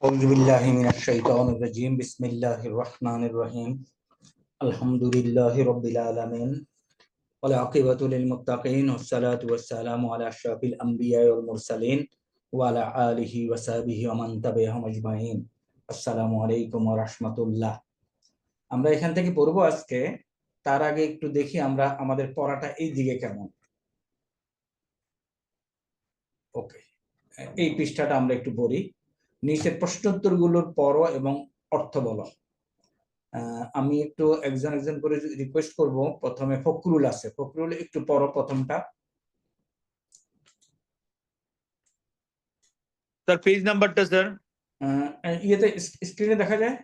أعوذ بالله من الشيطان الرجيم بسم الله الرحمن الرحيم الحمد لله رب العالمين والعاقبة للمتقين والصلاة والسلام على أشرف الأنبياء والمرسلين وعلى آله وصحبه ومن تبعهم أجمعين আসসালামু আলাইকুম ওয়া রাহমাতুল্লাহ। আমরা এখান থেকে পড়বো আজকে। তার আগে একটু দেখি আমরা আমাদের পড়াটা এই দিকে কেমন। ওকে, এই পৃষ্ঠাটা আমরা একটু পড়ি। নিচের প্রশ্নোত্তরগুলোর পড়ো এবং অর্থ বলো। আমি একটু একজন একজন করে রিকোয়েস্ট করব। প্রথমে ফকরুল আছে, ফকরুল একটু পড়ো প্রথমটা। স্যার পেজ নাম্বারটা স্যার ইয়েতে স্ক্রিনে দেখা যায়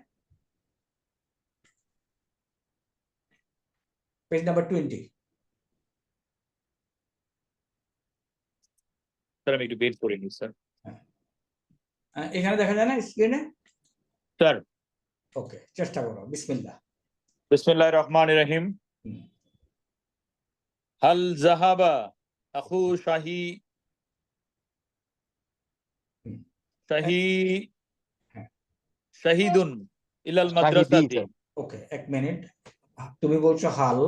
পেজ নাম্বার 20। স্যার আমি একটু বের করে নিই স্যার। এখানে দেখা যায় না স্ক্রিনে? স্যার ওকে, চেষ্টা করো। বিসমিল্লাহ। বিসমিল্লাহির রহমানির রহিম। হাল যাহাবা আখু শাহি শাহি শাহিদুন ইলাল মাদ্রাসাতি। ওকে, এক মিনিট। তুমি বলছো হাল,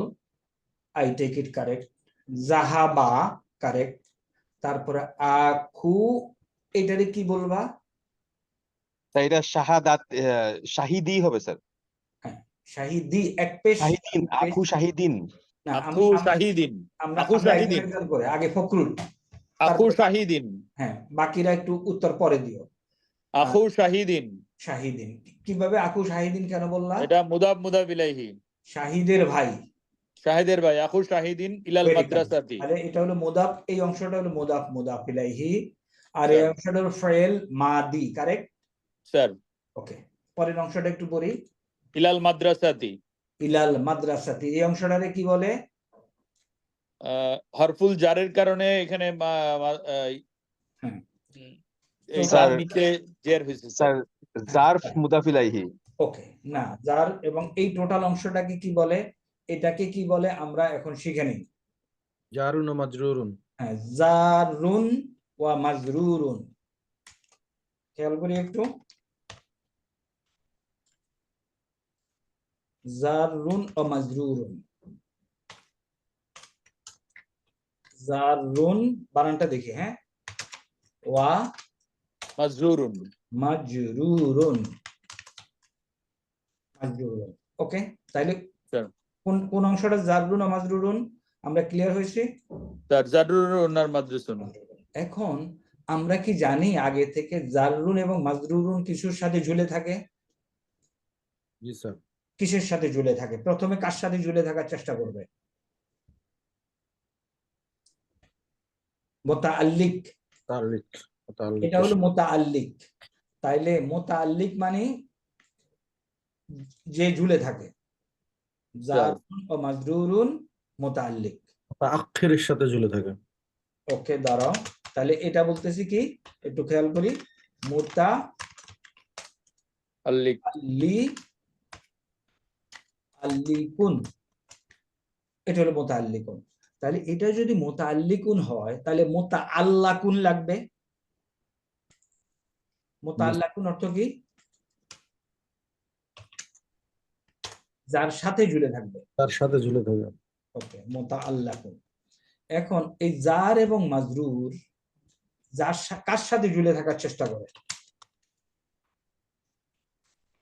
আই টেক ইট কারেক্ট। জাহাবা কারেক্ট। তারপরে আখু, এটারে কি বলবা? এটা শাহাদাত, শাহিদি হবে স্যার। হ্যাঁ, শাহিদি। এক পেশ শাহিদিন, আখু শাহিদিন। না, আখু শাহিদিন, আখু শাহিদিন, একজন করে। আগে ফকরুল, আখু শাহিদিন। হ্যাঁ, বাকিরা একটু উত্তর পরে দিও। আখু শাহিদিন, শাহিদিন কিভাবে? আখু শাহিদিন কেন বললা? এটা মুদাফ মুদাফ ইলাইহি, শাহিদের ভাই, শাহিদের ভাই। আখু শাহিদিন ইলাল মাদ্রাসাতি। আরে এটা হলো মুদাফ, এই অংশটা হলো মুদাফ মুদাফ ইলাইহি, আর এই স্যার। অংশটা হলো ফাইল মাদি। কারেক্ট স্যার ওকে, পরের অংশটা একটু পড়ি। ইলাল মাদ্রাসাতি, ইলাল মাদ্রাসাতি, এই অংশটারে কি বলে? হরফুল জারের কারণে এখানে হ্যাঁ, এই স্যার, নিচে জের হয়েছে স্যার জারফ মুদাফ ইলাইহি। ওকে, না যার, এবং এই টোটাল অংশটাকে কি বলে? এটাকে কি বলে আমরা এখন শিখে নিই। জারুন ও মাজরুরুন। হ্যাঁ, জারুন ওয়া মাজরুরুন। খেয়াল করি একটু। জারুন ও মাজরুরুন, জারুন বানানটা দেখি। হ্যাঁ, ওয়া মাজরুরুন, মাজরুরুন, মাজরুরুন। ওকে, তাইলে কোন কোন অংশটা জারুন ও মাজরুরুন আমরা ক্লিয়ার হয়েছি? স্যার জারুরুন আর মাজরুরুন। এখন আমরা কি জানি আগে থেকে জারুন এবং মাজরুরুন কিছুর সাথে ঝুলে থাকে? জি স্যার। কিসের সাথে ঝুলে থাকে? প্রথমে কার সাথে ঝুলে থাকার চেষ্টা করবে? মুতাআল্লিক। তাআল্লিক, এটা হলো মুতাআল্লিক। তাইলে মুতাআল্লিক মানে যে ঝুলে থাকে। জারুন ও মাজরুরুন মুতাআল্লিক, আখিরের সাথে ঝুলে থাকে। ওকে, দাঁড়াও। তাহলে এটা বলতেছি কি, একটু খেয়াল করি। আল্লিক, মুতাআল্লিকুন, এটা হলো মুতাআল্লিকুন। তাহলে এটা যদি মুতাআল্লিকুন হয় তাহলে মুতাআল্লাকুন লাগবে। মুতাআল্লাকুন অর্থ কি? যার সাথে ঝুলে থাকবে, তার সাথে ঝুলে থাকে। ওকে, মুতাআল্লাকুন। এখন এই জার এবং মাজরুর কার সাথে ঝুলে থাকার চেষ্টা করে?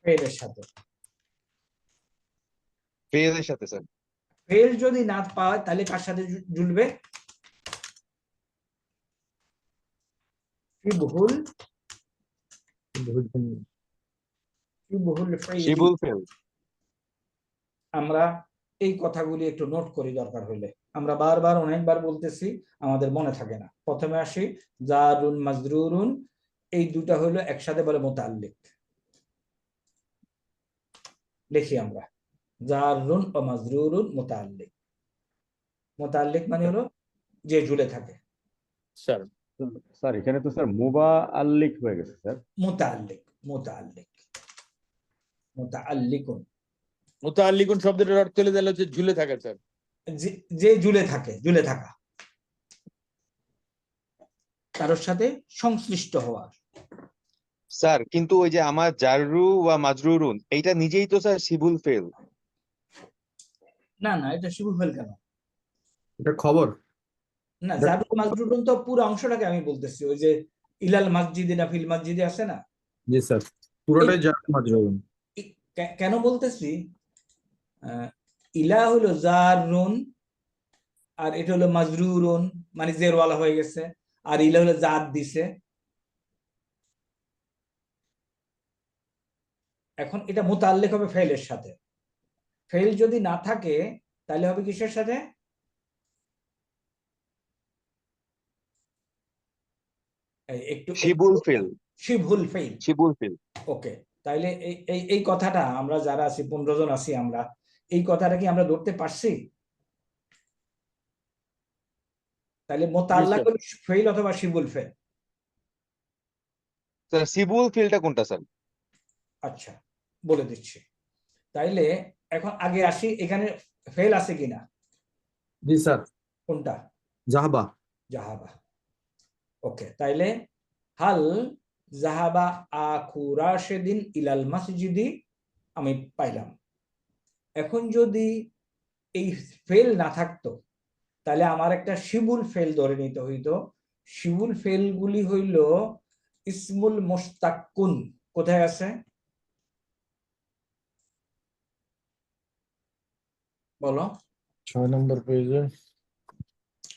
ফেলের সাথে। ফেলের সাথে স্যার। ফেল যদি না পায় তাহলে কার সাথে ঝুলবে? শিবহুল, শিবুল ফেল। আমরা এই কথাগুলি একটু নোট করি দরকার হলে। আমরা বারবার অনেকবার বলতেছি, আমাদের মনে থাকে না। প্রথমে আসি জারুন মাজরুরুন, এই দুটা হলো একসাথে বলে মুতাআল্লিক। লিখি আমরা জারুন ও মাজরুরুন মুতাআল্লিক। মুতাআল্লিক মানে হলো যে ঝুলে থাকে। স্যার স্যার এখানে তো স্যার মুবাআল্লিক হয়ে গেছে স্যার। মুতাআল্লিক, মুতাআল্লিক, মুতাআল্লিকুন। মুতাআল্লিকুন শব্দটার অর্থ হলো তাহলে হচ্ছে ঝুলে থাকা স্যার। যে ঝুলে থাকে, ঝুলে থাকা, কারোর সাথে সংশ্লিষ্ট হওয়া। স্যার কিন্তু ওই যে আমার জাররু ওয়া মাজরুরুন এইটা নিজেই তো স্যার শিবুল ফেল। না না, এটা শিবুল ফেল কেন? এটা খবর। না, এটা জারুল মাজরুরুন তো পুরো অংশটাকে আমি বলতেছি, ওই যে ইলাল মসজিদে না ফিল মসজিদে আছে না, জি স্যার, পুরোটাই জার মাজরুর। কেন বলতেছি? আহ, ইলা হলো জারুন, আর এটা হলো মাজরুরুন, মানে জেরওয়ালা হয়ে গেছে, আর ইলা হলো জাদ দিছে। এখন এটা মুতাল্লিক হবে ফেলের সাথে। ফেল যদি না থাকে তাহলে হবে কিসের সাথে? একটু শিবুল ফেল। শিবহুল ফেল। শিবুল ফেল। ওকে, তাইলে এই কথাটা আমরা যারা আছি 15 জন আছি, আমরা এই কথাটা কি আমরা ধরতে পারছি? তাহলে মোতাল্লাক হলো ফেল অথবা শিবুল ফেল। স্যার শিবুল ফেলটা কোনটা স্যার? আচ্ছা, বলে দিচ্ছি। তাইলে এখন আগে আসি, এখানে ফেল আছে কিনা? জি স্যার, কোনটা? জাহাবা। জাহাবা। ওকে, তাইলে হাল জাহাবা আখু রাশেদিন ইলাল মসজিদি আমি পাইলাম। এখন যদি এই ফেল না থাকতো তাহলে আমার একটা শিবুল ফেল ধরে নিতে হইতো। শিবুল ফেল গুলি হইল ইসমুল মুশতাক্কুন। কোথায় আছে বলো? 6 নম্বর পেজে।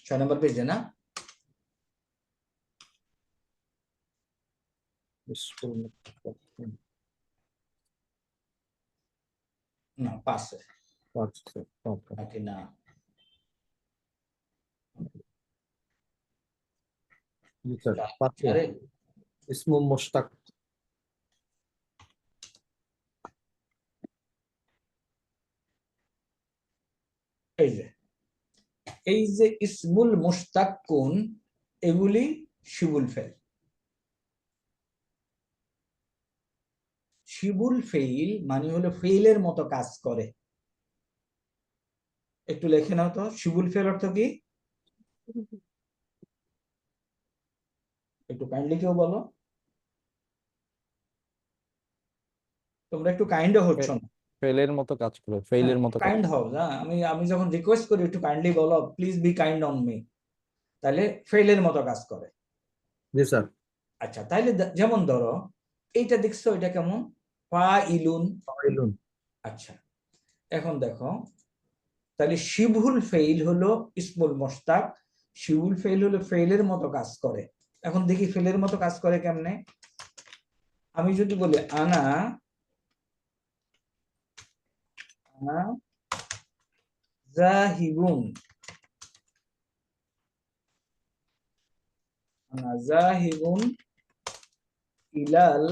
6 নম্বর পেজে না? না, পাশে নাকি না? জি স্যার, পাচ্ছে আরে ইসমু মুশতাক। এই যে ইসমুল মুশতাক্কুন, এগুলি শিবুল ফেল। শিবুল ফেইল মানে হলো ফেইলের মতো কাজ করে। একটু লেখে নাও তো, শিবুল ফেল অর্থ কি? একটু কাইন্ডলি কেউ বলো, তোমরা একটু কাইন্ড হচ্ছ না। ফেলের মতো কাজ করে, ফেইলের মতো কাজ। কাইন্ড হও না, আমি যখন রিকোয়েস্ট করি একটু কাইন্ডলি বলো, please be kind on me, তাহলে ফেইলের মতো কাজ করে। জি স্যার। আচ্ছা, তাইলে যেমন ধরো এইটা দেখছো, এটা কেমন? ফাইলুন। ফাইলুন। আচ্ছা, এখন দেখো, তাহলে শিবহুল ফেইল হলো ইসমুল মুশতাক, শিবুল ফেইল হলো ফেইলের মতো কাজ করে। এখন দেখি ফেইলের মতো কাজ করে কেমনে। আমি যদি বলি আনা জাহিবুন, আনা জাহিবুন ইলাল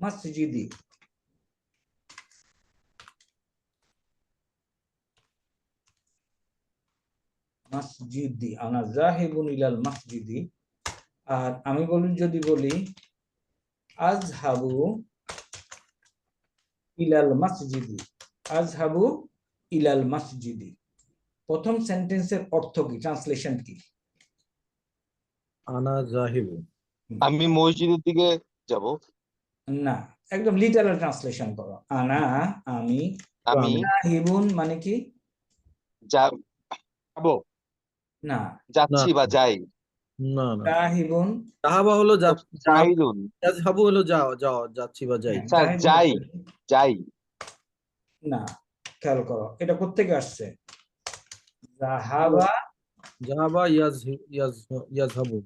মসজিদি, মসজিদি, আনা জাহিবুন ইলাল মসজিদি। আর আমি যদি বলি আযহাবু ইলাল মসজিদি, আযহাবু ইলাল মসজিদি, প্রথম সেন্টেন্সের অর্থ কি, ট্রান্সলেশন কি? আনা জাহিবু। আমি মসজিদের দিকে যাব। না, একদম লিটারাল ট্রান্সলেশন করো। আনা আমি, আমি জাহিবুন মানে কি? যাবো, না, না যাচ্ছি বা যাই। না না, জাহিবুন। জাহাবা হলো তো যাইলুন। জাহাবু হলো যাও যাও, যাচ্ছি বা যাই। হ্যাঁ, স্যার জাহিবুন যাই, যাই। না, খেয়াল করো এটা কোত্থেকে আসছে। জাহাবা জাহাবা ইয়াজহাবু। ইয়াজহাবু।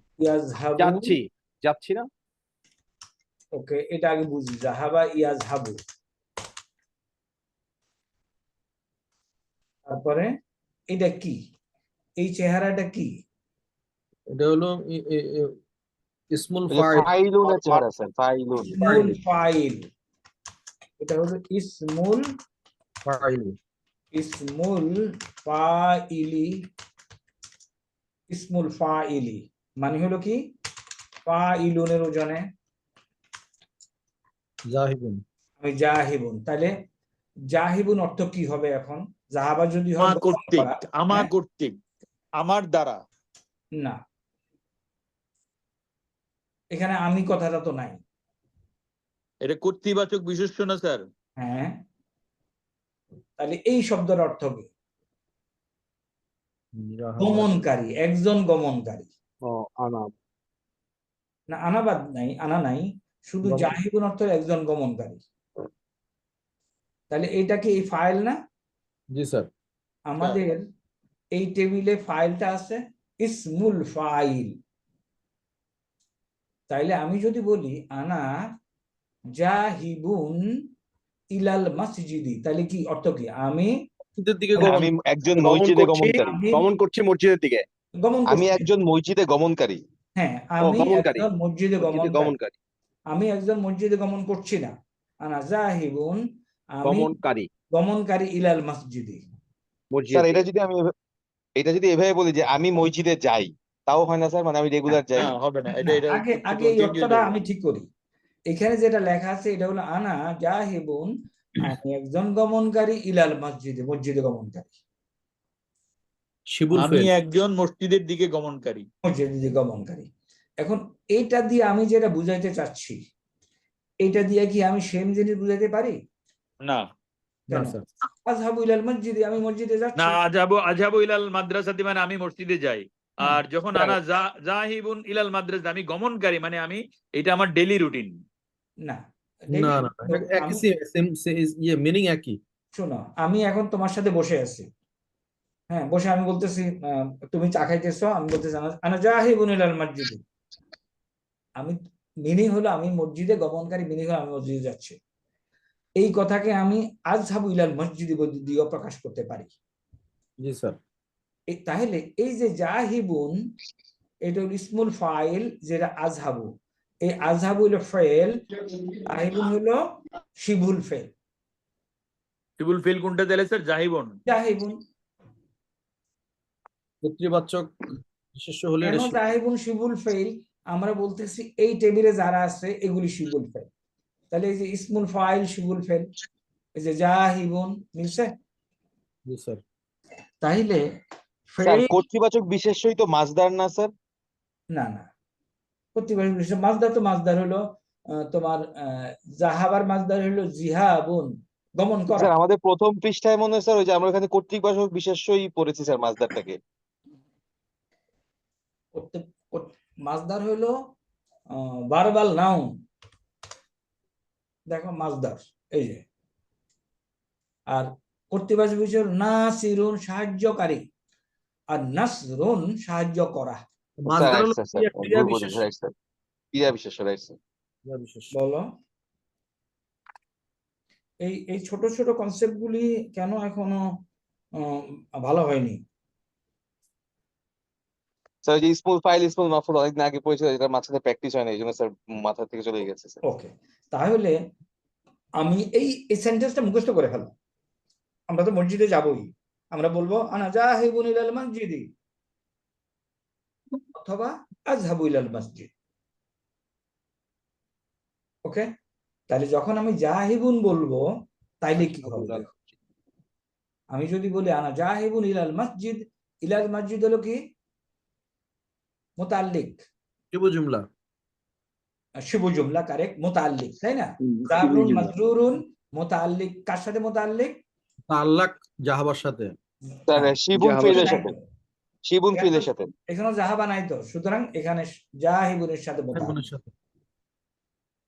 যাচ্ছি, যাচ্ছি না। ওকে, এটা আগে বুঝি, জাহাবা ইয়াজহাবু। তারপরে এটা কি, এই চেহারাটা কি? এটা হলো ইসমুল ওই যে ফাইল। ফাইলুনের চেহারা স্যার, ফাইলুন। ইসমুল ফাইল। এটা হলো ইসমুল, ফাইল। ইসমুল ফাইলি, ইসমুল ফাইলি মানে হলো কি? ফাইলুনের ওজনে জাহিবুন। আমি জাহিবুন, তাহলে জাহিবুন অর্থ কি হবে এখন? জাহাবা যদি হয় আমার কর্তৃক, করা, আমার হ্যাঁ? কর্তৃক, আমার দ্বারা। না, এখানে আমি কথাটা তো নাই। এটা কর্তৃবাচক বিশেষ্য না স্যার? হ্যাঁ, তাহলে এই শব্দের অর্থ কি? গমনকারী, একজন গমনকারী। না, আনাবাদ নাই, আনা নাই, শুধু গমন। জাহিবুন অর্থ একজন গমনকারী। তাহলে এটা কি এই ফাইল না? জি স্যার। আমাদের এই টেবিলে ফাইলটা আছে ইসমুল ফাইল। তাইলে আমি যদি বলি আনা জাহিবুন ইলাল মসজিদি, তাহলে কি অর্থ কি? আমি মসজিদের দিকে তাহলে আমি একজন গমন মসজিদে করছি, গমনকারী। গমন করছি মসজিদের দিকে। গমন আমি করছি। একজন মসজিদে গমনকারী। হ্যাঁ, আমি গমনকারী। একজন মসজিদে মসজিদে গমনকারী। গমনকারী, আমি একজন মসজিদে গমন করছি না। আনা জাহিবুন, আমি গমনকারী গমনকারী ইলাল মসজিদি। স্যার মসজিদের দিকে। এটা যদি এভাবে বলি যে আমি মসজিদে যাই, তাও হয় না স্যার? মানে আমি রেগুলার যাই। না, হবে না। না, এটা আগে আগে এই চেঞ্জ হয়ে অর্থটা যাবে। আমি ঠিক করি। এখানে যেটা লেখা আছে এটা হলো আনা জাহিবুন, আমি একজন গমনকারী ইলাল মসজিদে, মসজিদে গমনকারী। শিবুল আমি ফেল। একজন মসজিদের দিকে গমনকারী। মসজিদে গমনকারী। এখন এইটা দিয়ে আমি যেটা বুঝাইতে চাচ্ছি, এটা দিয়ে কি আমি সেম জিনিস বুঝাইতে পারি? না, না কেন? স্যার। আযহাবু ইলাল মসজিদে, আমি মসজিদে না, যাচ্ছি। আজাবু ইলাল মাদ্রাসাতি মানে আমি মসজিদে যাই। হ্যাঁ। আর যখন আনা জাহিবুন ইলাল মাদ্রাসা, আমি গমনকারী, মানে আমি, এটা আমার ডেইলি রুটিন। না, না না না, একই ইয়ে মিনিং একই। শোনো, আমি এখন তোমার সাথে বসে আছি। হ্যাঁ, বসে আমি বলতেছি তুমি চা খাইতেছো, আমি বলতেছি আনা জাহিবুন ইলাল মসজিদে। আমি মিনিং হলো আমি মসজিদে গমনকারী, মিনিং হলো আমি মসজিদে যাচ্ছি। এই কথাকে আমি আযহাবু ইলাল মসজিদি দিয়েও প্রকাশ করতে পারি। জি স্যার। তাহলে এই যে জাহিবুন, এটা হলো ইসমুল ফাইল, যেটা আযহাবু। এই আযহাবু হলো ফেল, জাহিবুন হলো শিবুল ফেল। শিবুল ফিল কোনটা দিলে স্যার? জাহিবুন। জাহিবুন। কর্তৃবাচক বিশেষ্য হলে কেন এটা শিবুল। জাহিবুন শিবুল ফেল? আমরা বলতেছি এই টেবিলে যারা আছে এগুলি শিবুল ফেল। তাহলে এই যে ইসমুল ফাইল শিবুল ফেল, এই যে জাহিবুন, মিলছে? জি স্যার। তাইলে স্যার ফেল, কর্তৃবাচক বিশেষ্যই তো মাজদার না স্যার? না না, কর্তৃবাচক বিশেষ্য মাজদার তো মাজদার হলো তোমার জাহাবার মাজদার হলো জিহাবুন, গমন করা। স্যার আমাদের প্রথম পৃষ্ঠায় মনে হয় স্যার ওই যে আমরা ওখানে কর্তৃবাচক বিশেষ্যই পড়েছি স্যার মাজদারটাকে। মাজদার হলো ভার্বাল নাউন। দেখো মাজদার এই যে। আর কর্তৃবাচক বিশেষ্য নাসিরুন, সাহায্যকারী, আর নাসরুন সাহায্য করা। স্যার মাজদার রাইট হলো স্যার, স্যার ক্রিয়া ভুল বিশেষ্য। বলেছি, রাইট স্যার, ক্রিয়া বিশেষ্য, রাইট স্যার। ক্রিয়া বিশেষ্য। বলো, এই ছোট ছোট কনসেপ্ট গুলি কেন এখনো ভালো হয়নি? স্যার ওই যে ইসমুল ফাইল ইসমুল মাফুল অনেকদিন আগে পড়েছিল, এটা মাঝখানে প্র্যাকটিস হয় না, এই জন্য স্যার মাথা থেকে চলে গেছে স্যার। ওকে, তাহলে আমি এই সেন্টেন্সটা মুখস্থ করে ফেলবো। আমরা তো মসজিদে যাবই, আমরা বলবো আনা জাহিবুন ইলাল মসজিদি অথবা আযহাবু ইলাল মসজিদ। ওকে, তাহলে যখন আমি জাহিবুন বলবো তাইলে কি হবে? আমি যদি বলি আনা জাহিবুন ইলাল মসজিদ, ইলাল মসজিদ হলো কি? মুতাল্লিক, শিবু জুমলা। শিবু জুমলা, কারেক্ট, মুতাল্লিক, তাই না? জারুন মাজরুরুন, মুতাল্লিক কার সাথে মুতাল্লিক? তাআল্লাক জাহাবার সাথে। স্যার শিবুন ফিলের সাথে, শিবুন এখানে ফিলের সাথে। এখানে জাহাবা নাই তো, সুতরাং এখানে জাহিবুনের সাথে মুতাল্লিক। বোনের সাথে।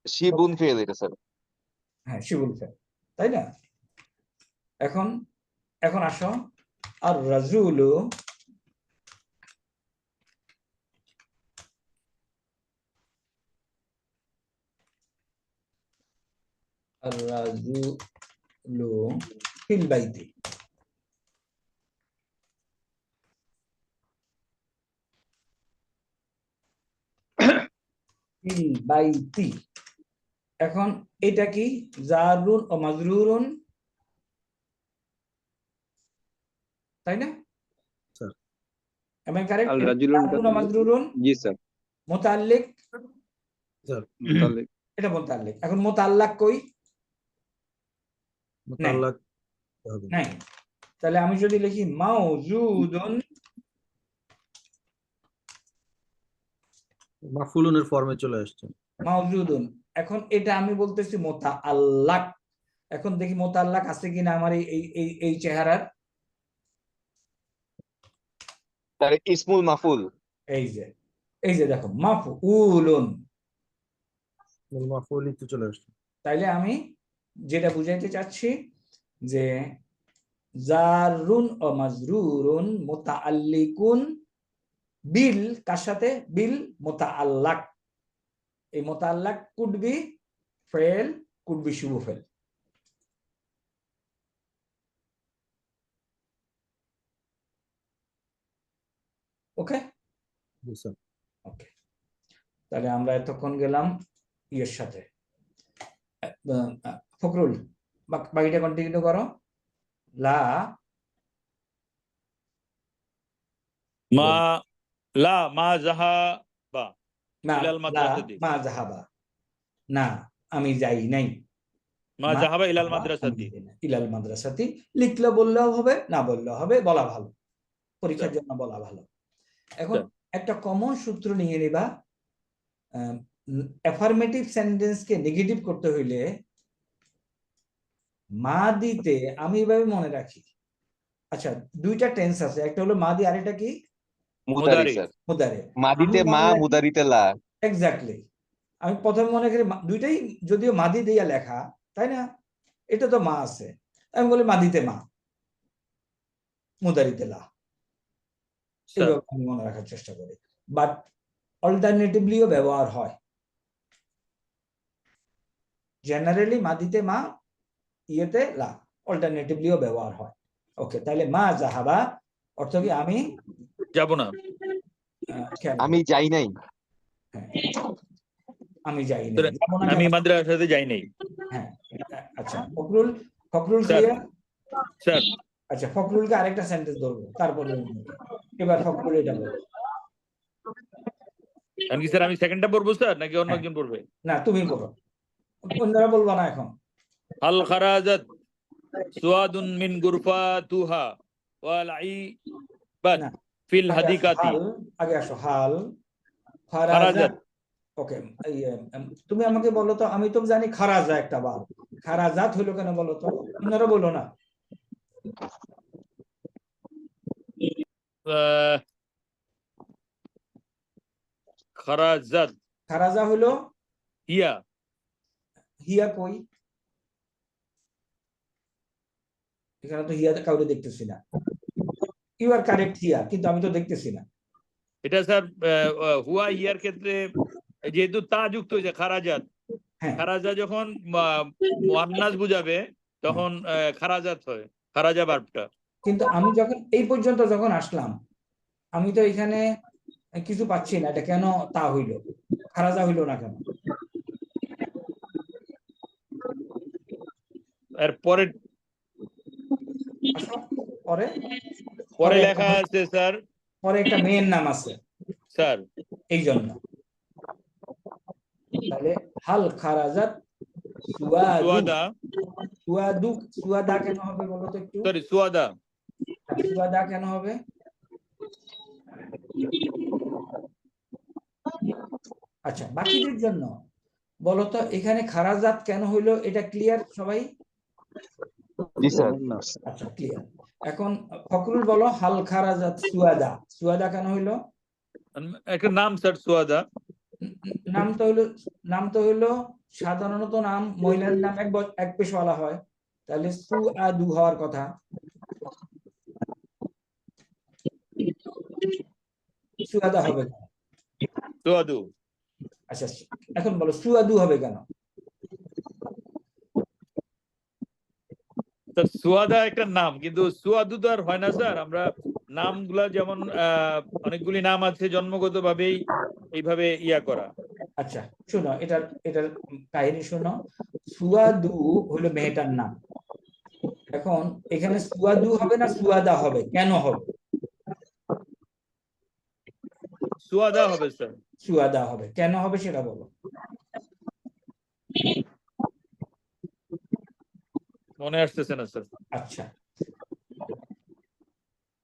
শিবুন ফিল এটা স্যার। হ্যাঁ, শিবুল ফেল, তাই না? এখন এখন আসো, আর রাজুলু আর রাজুলু ফিল বাইতি। ফিল বাইতি, এখন এটা কি? জারুন ও মাজরুরুন, তাই না? স্যার। আমি কারেক্ট? আল রাজুলুন জারুন ও মাজরুরুন, জি স্যার। মুতাল্লিক, স্যার। মুতাল্লিক। এটা মুতাল্লিক। এখন মুতাল্লাক কই? মুতাল্লাক হবে। নাই। তাহলে আমি যদি লিখি মাউজুদুন, মাফুলুনের ফর্মে চলে আসছে। মাউজুদুন। এখন এটা আমি বলতেছি মুতাআল্লাক। এখন দেখি মুতাআল্লাক আছে কিনা আমার এই চেহারার। স্যার ইসমুল মাফুল। এই যে দেখো মাফউলুন। মাফুলই তো চলে আসছে। তাইলে আমি যেটা বুঝাইতে চাচ্ছি যে জারুন ও মাজরুরুন মুতাআল্লিকুন বিল, কার সাথে? বিল মুতাআল্লাক। এই মুতাআল্লাক could be fail, could be শুভ ফেল। ওকে স্যার ওকে, তাহলে আমরা এতক্ষণ গেলাম ইয়ের সাথে। ফখরুল বাকিটা কন্টিনিউ করো। লা মা লা মা জাহাবা না, ইলাল মাদ্রাসাতি। মা জাহাবা, না আমি যাই নাই। মা জাহাবা ইলাল মাদ্রাসাতি। ইলাল মাদ্রাসাতি লিখলে বললেও হবে, না বললেও হবে, বলা ভালো, পরীক্ষার জন্য বলা ভালো। এখন একটা কমন সূত্র নিয়ে নিবা। অ্যাফার্মেটিভ সেন্টেন্সকে নেগেটিভ করতে হইলে মাদিতে আমি এভাবে মনে রাখি। আচ্ছা, দুইটা টেন্স আছে, একটা হলো মাদি, আরেকটা কি? মুদারি স্যার। মুদারে। মাদিতে মা, মুদারিতে লা। এক্স্যাক্টলি। আমি প্রথমে মনে করি দুইটাই যদিও মাদি দিয়া লেখা, তাই না? এটা তো মা আছে, আমি বলি মাদিতে মা, মুদারিতে লা। এভাবে আমি মনে রাখার চেষ্টা করি, বাট অল্টারনেটিভলিও ব্যবহার হয়। জেনারেলি মাদিতে মা, ইয়েতে লা, অল্টারনেটিভলিও ব্যবহার হয়। ওকে, তাহলে মা জাহাবা অর্থ কি? আমি যাব না, আমি যাই নাই। হ্যাঁ, আমি যাই নাই, যাবো না আমি কেন? মাদ্রাসাতে যাই নাই। হ্যাঁ, আচ্ছা ফখরুল স্যার ক্লিয়ার? স্যার আচ্ছা, ফখরুলকে আরেকটা সেন্টেন্স ধরবো, তারপরে এবার ফখরুল এটা বলো। এমনকি স্যার আমি সেকেন্ডটা পড়বো স্যার, নাকি অন্য হ্যাঁ। একজন পড়বে? না, তুমি বলো, অন্যরা বলবো না এখন। হাল খারাজাত সুয়াদুন মিন গুরফাতুহা ওয়াল আইবাত না, ফিল আগে আসো হাদিকাতি। হাল, আগে আসো হাল খারাজাত। খারাজাত। ওকে, তুমি আমাকে বলো তো, আমি তো জানি খারাজা একটা বার, খারাজাত হলো কেন বলো তো? অন্যরা বলো না। খারাজাত খারাজা হলো হিয়া। হিয়া কই? এখানে তো হিয়া কাউকে দেখতেছি না। ইউ আর কারেক্ট, হিয়া, কিন্তু আমি তো দেখতেছি না। এটা স্যার হুয়া হিয়ার ক্ষেত্রে যেহেতু তা যুক্ত হয়েছে খারাজাত, হ্যাঁ, খারাজা যখন মুয়ান্নাস বুঝাবে তখন খারাজাত হয়, খারাজা ভার্বটা। কিন্তু আমি যখন এই পর্যন্ত যখন আসলাম, আমি তো এখানে কিছু পাচ্ছি না, এটা কেন তা হইল, খারাজা হইল না কেন? এর পরে আসো, পরে পরে লেখা আছে স্যার, পরে একটা মেয়ের নাম আছে, স্যার এই জন্য। তাহলে হাল খারাজাত সুয়াদা, সুয়াদা কেন হবে বলো তো একটু? সরি সুয়াদা। সুয়াদা কেন হবে? আচ্ছা, বাকিদের জন্য বলো তো এখানে খারাজাত কেন হইলো, এটা ক্লিয়ার সবাই? জি স্যার। আচ্ছা, ক্লিয়ার। এখন ফখরুল বলো, হাল খারাজাত সুয়াদা, সুয়াদা কেন হইলো? একটা নাম স্যার সুয়াদা। নাম তো হইলো সাধারণত নাম, মহিলার নাম এক পেশওয়ালা হয়, তাহলে সুআদু হওয়ার কথা। সুয়াদা হবে কেন? সুয়াদু। আচ্ছা, এখন বলো সুয়াদু হবে কেন? স্যার সুয়াদা একটা নাম, কিন্তু সুয়াদু তো আর হয় না স্যার। আমরা নামগুলা যেমন অনেকগুলি নাম আছে জন্মগত ভাবেই এইভাবে ইয়া করা। আচ্ছা শোনো, এটার কাহিনী শোনো। সুয়াদু হলো মেয়েটার নাম। এখন এখানে সুয়াদু হবে না সুয়াদা হবে, কেন হবে? সুয়াদা হবে স্যার। সুয়াদা হবে, কেন হবে সেটা বলো। মনে আসতেছে না স্যার। আচ্ছা,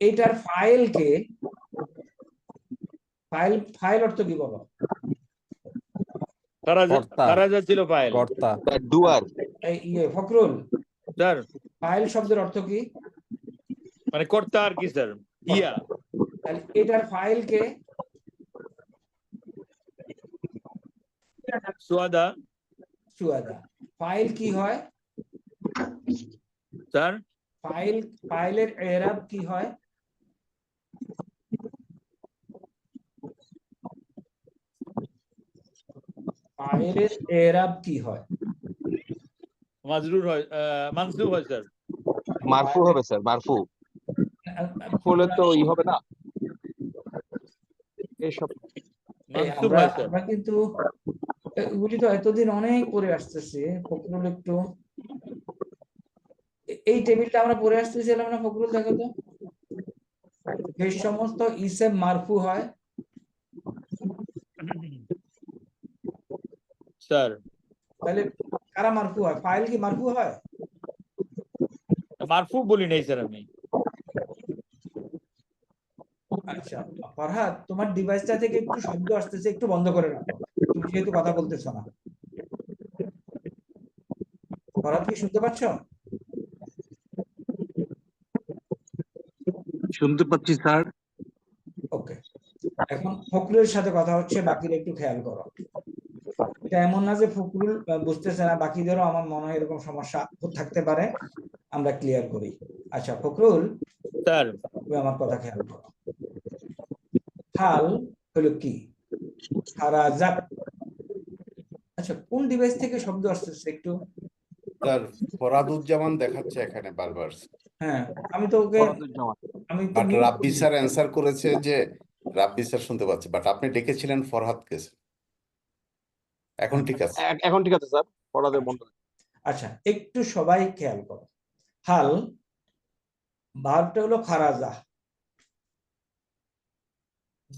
এটার ফাইল অর্থ কি বলো? কর্তা। খারাজা ছিল ফাইল। কর্তা। ডুয়ার। এই ফখরুল, স্যার ফাইল শব্দের অর্থ কি? মানে কর্তা আর কি স্যার? হিয়া। তাহলে এটার ফাইল কে? সুয়াদা। সুয়াদা। ফাইল কি হয় স্যার? ফাইলের এরাব কি হয়? ফাইলের এরাব কি হয়? মাজরুর হয়, মানসুব হয় স্যার। মারফু হবে স্যার, মারফু। হলে তো ই হবে না এইসব। মানসুব হয় স্যার। আমরা কিন্তু এগুলি তো এতদিন অনেক পড়ে আসতেছি। ফখরুল একটু এই টেবিলটা আমরা পড়ে আসতেছিলাম না ফখরুল? দেখো তো, যে সমস্ত ইসেম মারফু হয় স্যার তাহলে কারা মারফু হয়? ফাইল কি মারফু হয়? মারফু বলি নাই স্যার আমি। আচ্ছা ফরহাদ, তোমার ডিভাইসটা থেকে একটু শব্দ আসতেছে, একটু বন্ধ করে রাখো, তুমি যেহেতু কথা বলতেছো না। ফরহাদ, কি শুনতে পাচ্ছ? শুনতে পাচ্ছি স্যার। ওকে, এখন ফখরুলের সাথে কথা হচ্ছে, বাকিরা একটু খেয়াল করো। এটা এমন না যে ফখরুল বুঝতেছে না, বাকিদেরও আমার মনে হয় এরকম সমস্যা থাকতে পারে, আমরা ক্লিয়ার করি। আচ্ছা ফখরুল, স্যার তুমি আমার কথা খেয়াল করো। হাল হলো কি? খারাজাত। আচ্ছা, কোন ডিভাইস থেকে শব্দ আসতেছে একটু? স্যার ফরাদুজ্জামান দেখাচ্ছে এখানে বারবার, হ্যাঁ, আমি তো ওকে, আমি তো বাট mute রাব্বি করি। স্যার অ্যান্সার করেছে যে রাব্বি স্যার শুনতে পাচ্ছে, বাট আপনি ডেকেছিলেন ফরহাদকে। এখন ঠিক আছে। এখন ঠিক আছে স্যার, পড়াতে বন্ধ। আচ্ছা, একটু সবাই খেয়াল করো। হাল ভার্বটা হলো খারাজা।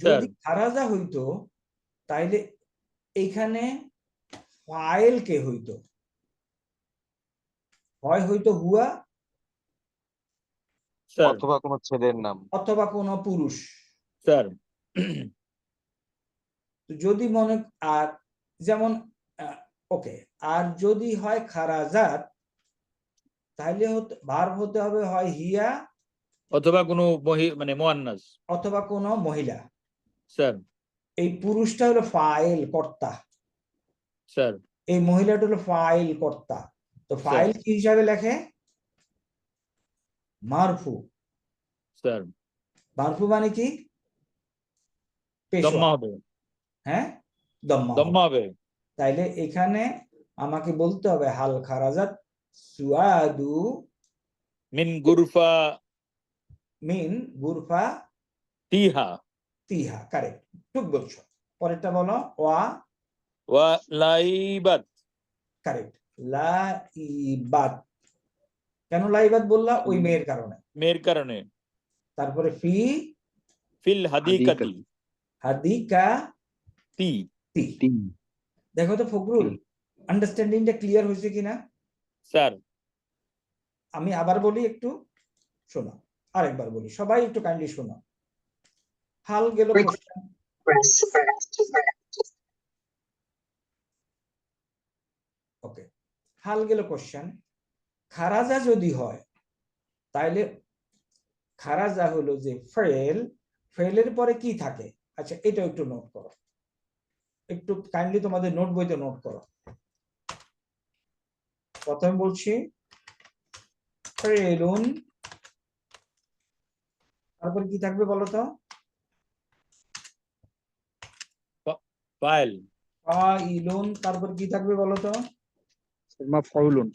যদি খারাজা হইতো তাইলে এখানে ফাইল কে হইতো? হয় হইতো হুয়া, অথবা কোনো ছেলের নাম, অথবা কোনো পুরুষ। স্যার যদি মনে, আর যেমন ওকে, আর যদি হয় খারাজাত তাহলে ভার্ব হতে হবে হয় হিয়া অথবা কোনো মানে মুয়ান্নাস, অথবা কোনো মহিলা। স্যার এই পুরুষটা হলো ফাইল, কর্তা। স্যার এই মহিলাটা হলো ফাইল, কর্তা। তো ফাইল কি হিসাবে লেখে? মারফু। স্যার মারফু মানে কি? দম্মা হবে। হ্যাঁ, দম্মা দম্মা হবে। হবে। তাইলে এখানে আমাকে বলতে হবে হাল খারাজাত সুআদু মিন গুরফা মিন গুরফা তিহা তিহা। কারেক্ট, ঠিক বলছো। পরেরটা বলো। ওয়া ওয়া লাইবাত। কারেক্ট, লাইবাত। কেন লাইবাত বললা? ওই মেয়ের কারণে। মেয়ের কারণে। তারপরে ফি ফিল হাদিকাতি হাদিকা তি। তি। দেখো তো ফখরুল, আন্ডারস্ট্যান্ডিংটা ক্লিয়ার হয়েছে কিনা? স্যার আমি আবার বলি, একটু শোনো, আরেকবার বলি, সবাই একটু কাইন্ডলি শোনো। হাল গেল কোশ্চেন, ওকে, হাল গেল কোশ্চেন। খারাজা যদি হয় তাইলে খারাজা হলো যে ফেল, ফেলের পরে কি থাকে? আচ্ছা, এটা একটু নোট করো, একটু কাইন্ডলি তোমাদের নোট বইতে নোট করো। প্রথমে বলছি ফেলুন, তারপর কি থাকবে বলো তো? ফাইল। ফাইলুন, তারপর কি থাকবে বলো তো? মাফউলুন।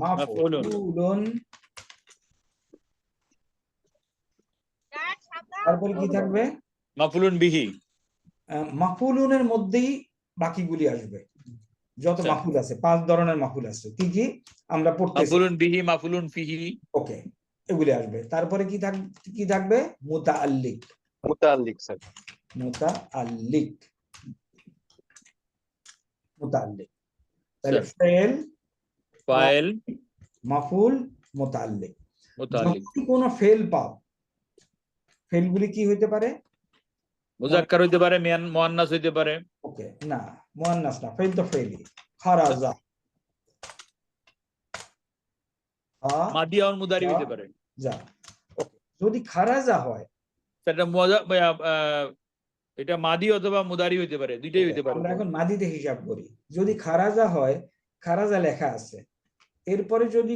মাফউলুন, তারপর কি থাকবে? মাফুলুন বিহি। মাফুলুনের মধ্যেই বাকিগুলি আসবে, যত মাফুল আছে, 5 ধরনের মাফুল আছে। কি কি আমরা পড়তেছি? মাফুলুন বিহি, মাফুলুন ফিহি। ওকে, এগুলি আসবে। তারপরে কি থাকবে? মুতাআল্লিক। মুতাআল্লিক স্যার, মুতাআল্লিক, মুতাআল্লিক। তাহলে ফেল, ফাইল, মাফুল, মুতাআল্লিক। মুতাআল্লিক। যখন কোনো ফেল পাও, ফেলগুলি কি হইতে পারে? মুজাক্কার হইতে পারে, মুয়ান্নাস হইতে পারে। ওকে, না মুয়ান্নাস না, ফাইল তো ফাইলি। খারাজা, মাদি আর মুদারি হইতে পারে। যা। ওকে, যদি খারাজা হয়, সেটা এটা মাদি অথবা মুদারি হইতে পারে, দুইটাই হইতে পারে। আমরা এখন মাদিতে হিসাব করি। যদি খারাজা হয়, খারাজা লেখা আছে, এরপরে যদি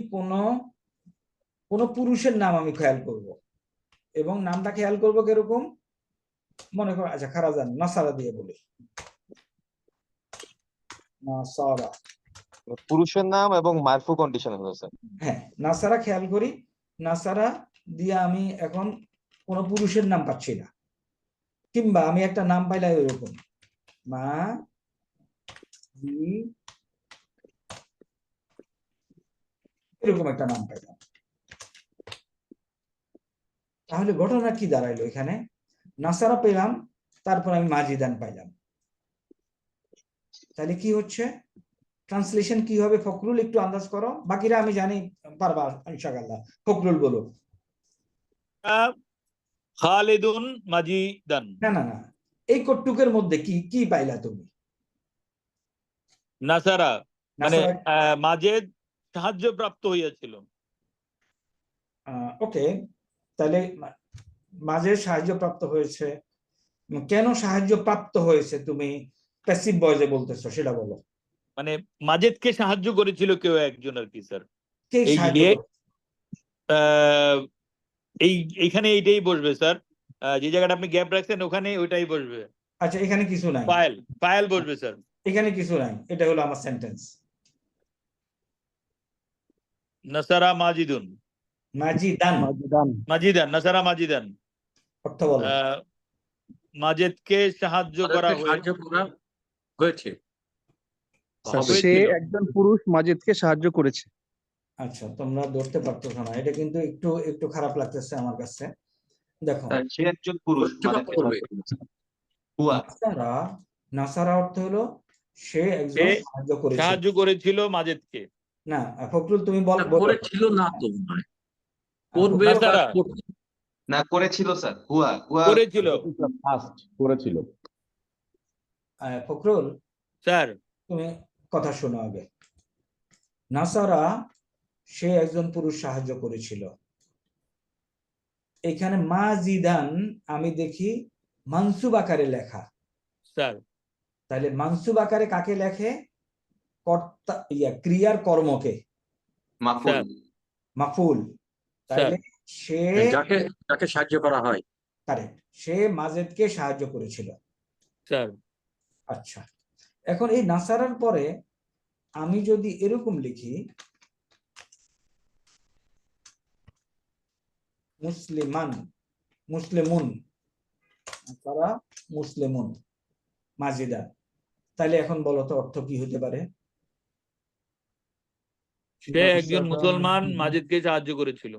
কোনো পুরুষের নাম আমি খেয়াল করব, এবং নামটা খেয়াল করবো কিরকম, মনে করো আচ্ছা খারাজা নাসারা দিয়ে বলি, নাসারা। পুরুষের নাম এবং মারফু কন্ডিশন হলো স্যার। হ্যাঁ, নাসারা খেয়াল করি, নাসারা দিয়ে আমি এখন কোন পুরুষের নাম পাচ্ছি না, কিংবা আমি একটা নাম পাইলাম এরকম মা এরকম একটা নাম পাইলাম, তাহলে ঘটনা কি দাঁড়াইলো এখানে? নাসারা পেলাম, তারপর আমি মাজিদান পাইলাম, তাহলে কি হচ্ছে? ট্রান্সলেশন কি হবে? ফখরুল একটু আন্দাজ করো, বাকিরা আমি জানি পারবা ইনশাআল্লাহ। ফখরুল বলো। খালিদুন মাজিদান। না না না, এই কটুকের মধ্যে কি কি পাইলা তুমি? নাসারা মানে নাসারা, মাজেদ সাহায্য প্রাপ্ত হইয়াছিল। ওকে, তাহলে মাঝে সাহায্য প্রাপ্ত হয়েছে, কেন সাহায্য প্রাপ্ত হয়েছে তুমি প্যাসিভ ভয়েসে বলতেছো সেটা বলো। মানে মাজেদকে সাহায্য করেছিল কেউ একজন আর কি স্যার। কে এই সাহায্য যে করে? এইখানে এইটাই বসবে স্যার, যে জায়গাটা আপনি গ্যাপ রাখছেন ওখানে ওইটাই বসবে। আচ্ছা, এখানে কিছু নাই, পায়েল বসবে স্যার। এখানে কিছু নাই, এটা হলো আমার সেন্টেন্স। নাসারা মাজিদুন, মাজিদান, মাজিদান, নাসারা মাজিদান। অর্থ বলো। মাজেদকে সাহায্য করা হয়েছে। হয়েছিল। সে একজন পুরুষ মাজিদকে সাহায্য করেছে। আচ্ছা, তোমরা ধরতে পারতেছো না, এটা কিন্তু একটু একটু খারাপ লাগতেছে আমার কাছে। দেখো, সে একজন পুরুষ মাজিদকে সাহায্য করেছে। হুয়া নাসারা, নাসারা অর্থ হলো সে একজন সাহায্য করেছে। সাহায্য করেছিল মাজেদকে। না ফখরুল তুমি বলো। করেছিল না তো নয়, করবে নাসারা না করেছিল স্যার, হুয়া হুয়া করেছিল ফার্স্ট করেছিল। ফখরুল স্যার। তুমি কথা শোনো আগে। নাসারা সে একজন পুরুষ সাহায্য করেছিল, এখানে মাজিদান আমি দেখি মানসুব আকারে লেখা স্যার। তাহলে মানসুব আকারে কাকে লেখে? কর্তা, ক্রিয়ার কর্মকে, মাফুল মাফুল। তাহলে সে যাকে সাহায্য করা হয়, কারেক্ট, সে মাজেদকে সাহায্য করেছিল। স্যার। আচ্ছা, এখন এই নাসারার পরে আমি যদি এরকম লিখি মুসলিমান, মুসলিমুন, তারা মুসলিমুন মাজিদা, তাহলে এখন বলো তো অর্থ কি হতে পারে? সে একজন মুসলমান মাজেদকে সাহায্য করেছিল।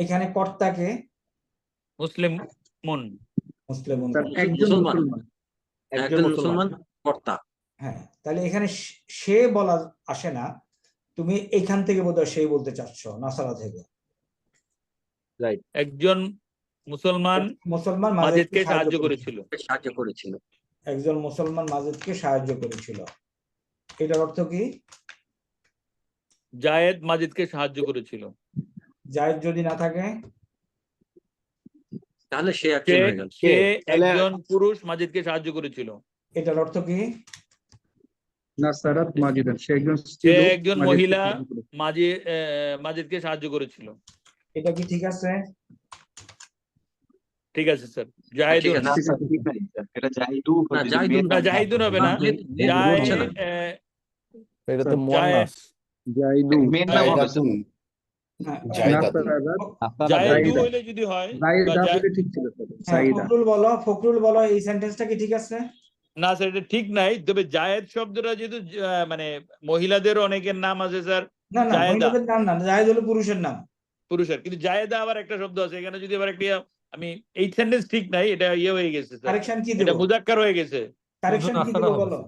এখানে কর্তাকে মুসলিমুন, মুসলিমুন, একজন মুসলমান কর্তা। হ্যাঁ, তাহলে এখানে সে বলা আসে না, তুমি এখান থেকে বোধহয় সে বলতে চাচ্ছ, নাসারা থেকে। একজন মুসলমান মুসলমান মাজেদকে সাহায্য করেছিল। একজন মুসলমান মাজেদকে সাহায্য করেছিল, এটার অর্থ কি? জায়েদ মাজেদকে সাহায্য করেছিল। জায়েদ যদি না থাকে তাহলে সে একজন পুরুষ মাজেদকে সাহায্য করেছিল, এটার অর্থ কি? নাসারাত মাজিদান, সে একজন মহিলা মাজেদকে সাহায্য করেছিল। এটা কি ঠিক আছে? ঠিক আছে স্যার। জাহিদুন, এটা জাহিদুন না জাহিদুন হবে না, এটা তো মুয়ান্নাস। জাইদু, মেন নাম হবে স্যার। জাহিদু হইলে যদি হয়। ঠিক ছিল ফখরুল বলো এই সেন্টেন্সটা কি ঠিক আছে? না স্যার, এটা ঠিক নাই। তবে জায়েদ শব্দটা যেহেতু মানে মহিলাদের অনেকের নাম আছে স্যার। না না, মহিলাদের নাম না, জায়েদ হলো পুরুষের নাম। পুরুষের, কিন্তু জায়েদা আবার একটা শব্দ আছে এখানে, যদি আবার একটা আমি এই সেন্টেন্স ঠিক নাই, এটা ইয়ে হয়ে গেছে স্যার, কারেকশন কি দেব? এটা মুজাক্কার হয়ে গেছে। কারেকশন কি দেব বলো?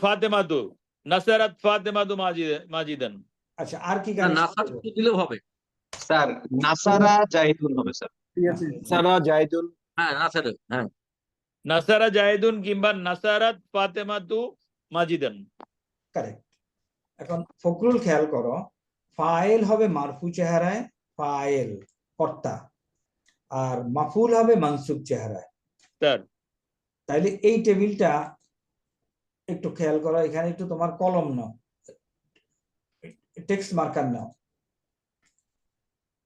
ফাতেমাতু, নাসারাত ফাতেমাতু মাজিদান। আচ্ছা, আর কি দিলেও হবে স্যার? নাসারা জাহিদুন হবে স্যার। নাসারা জাহিদুন হ্যাঁ নাসারা, হ্যাঁ নাসারা জাহিদুন কিংবা নাসারাত ফাতেমাতু মাজিদান। কারেক্ট। এখন ফখরুল খেয়াল করো, ফাইল হবে মারফু চেহারায়, ফাইল কর্তা, আর মাফুল হবে মানসুব চেহারায়। স্যার তাইলে এই টেবিলটা একটু খেয়াল করো, এখানে একটু তোমার কলম নাও, টেক্সট মার্কার নাও।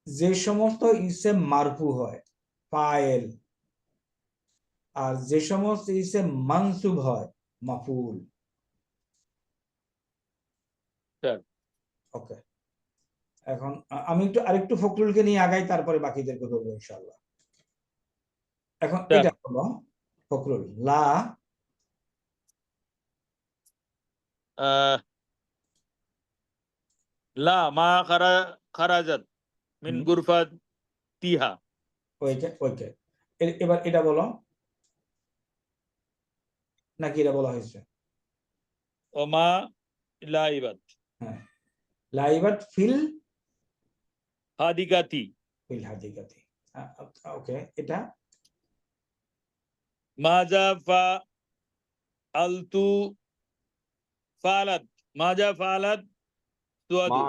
যে সমস্ত ইসেম মারফু হয় ফাইল, আর যে সমস্ত ইসেম মানসুব হয় মাফুল। স্যার ওকে, এখন আমি একটু আরেকটু ফখরুলকে নিয়ে আগাই, তারপরে বাকিদেরকে ধরবো ইনশাআল্লাহ। এখন স্যার। এটা হলো ফখরুল, লা লা মা খারাজাত মিন গুরফাতিহা। ওইকে ওইকে, এবার এটা বলো, নাকি এটা বলা হয়েছে? ওমা লাইবাত হ্যাঁ, লাইবাত ফিল হাদিকাতি ফিল হাদিকাতি। ওকে, এটা মাজা ফা আলতু ফালাত মাজা ফালাত সুয়াদু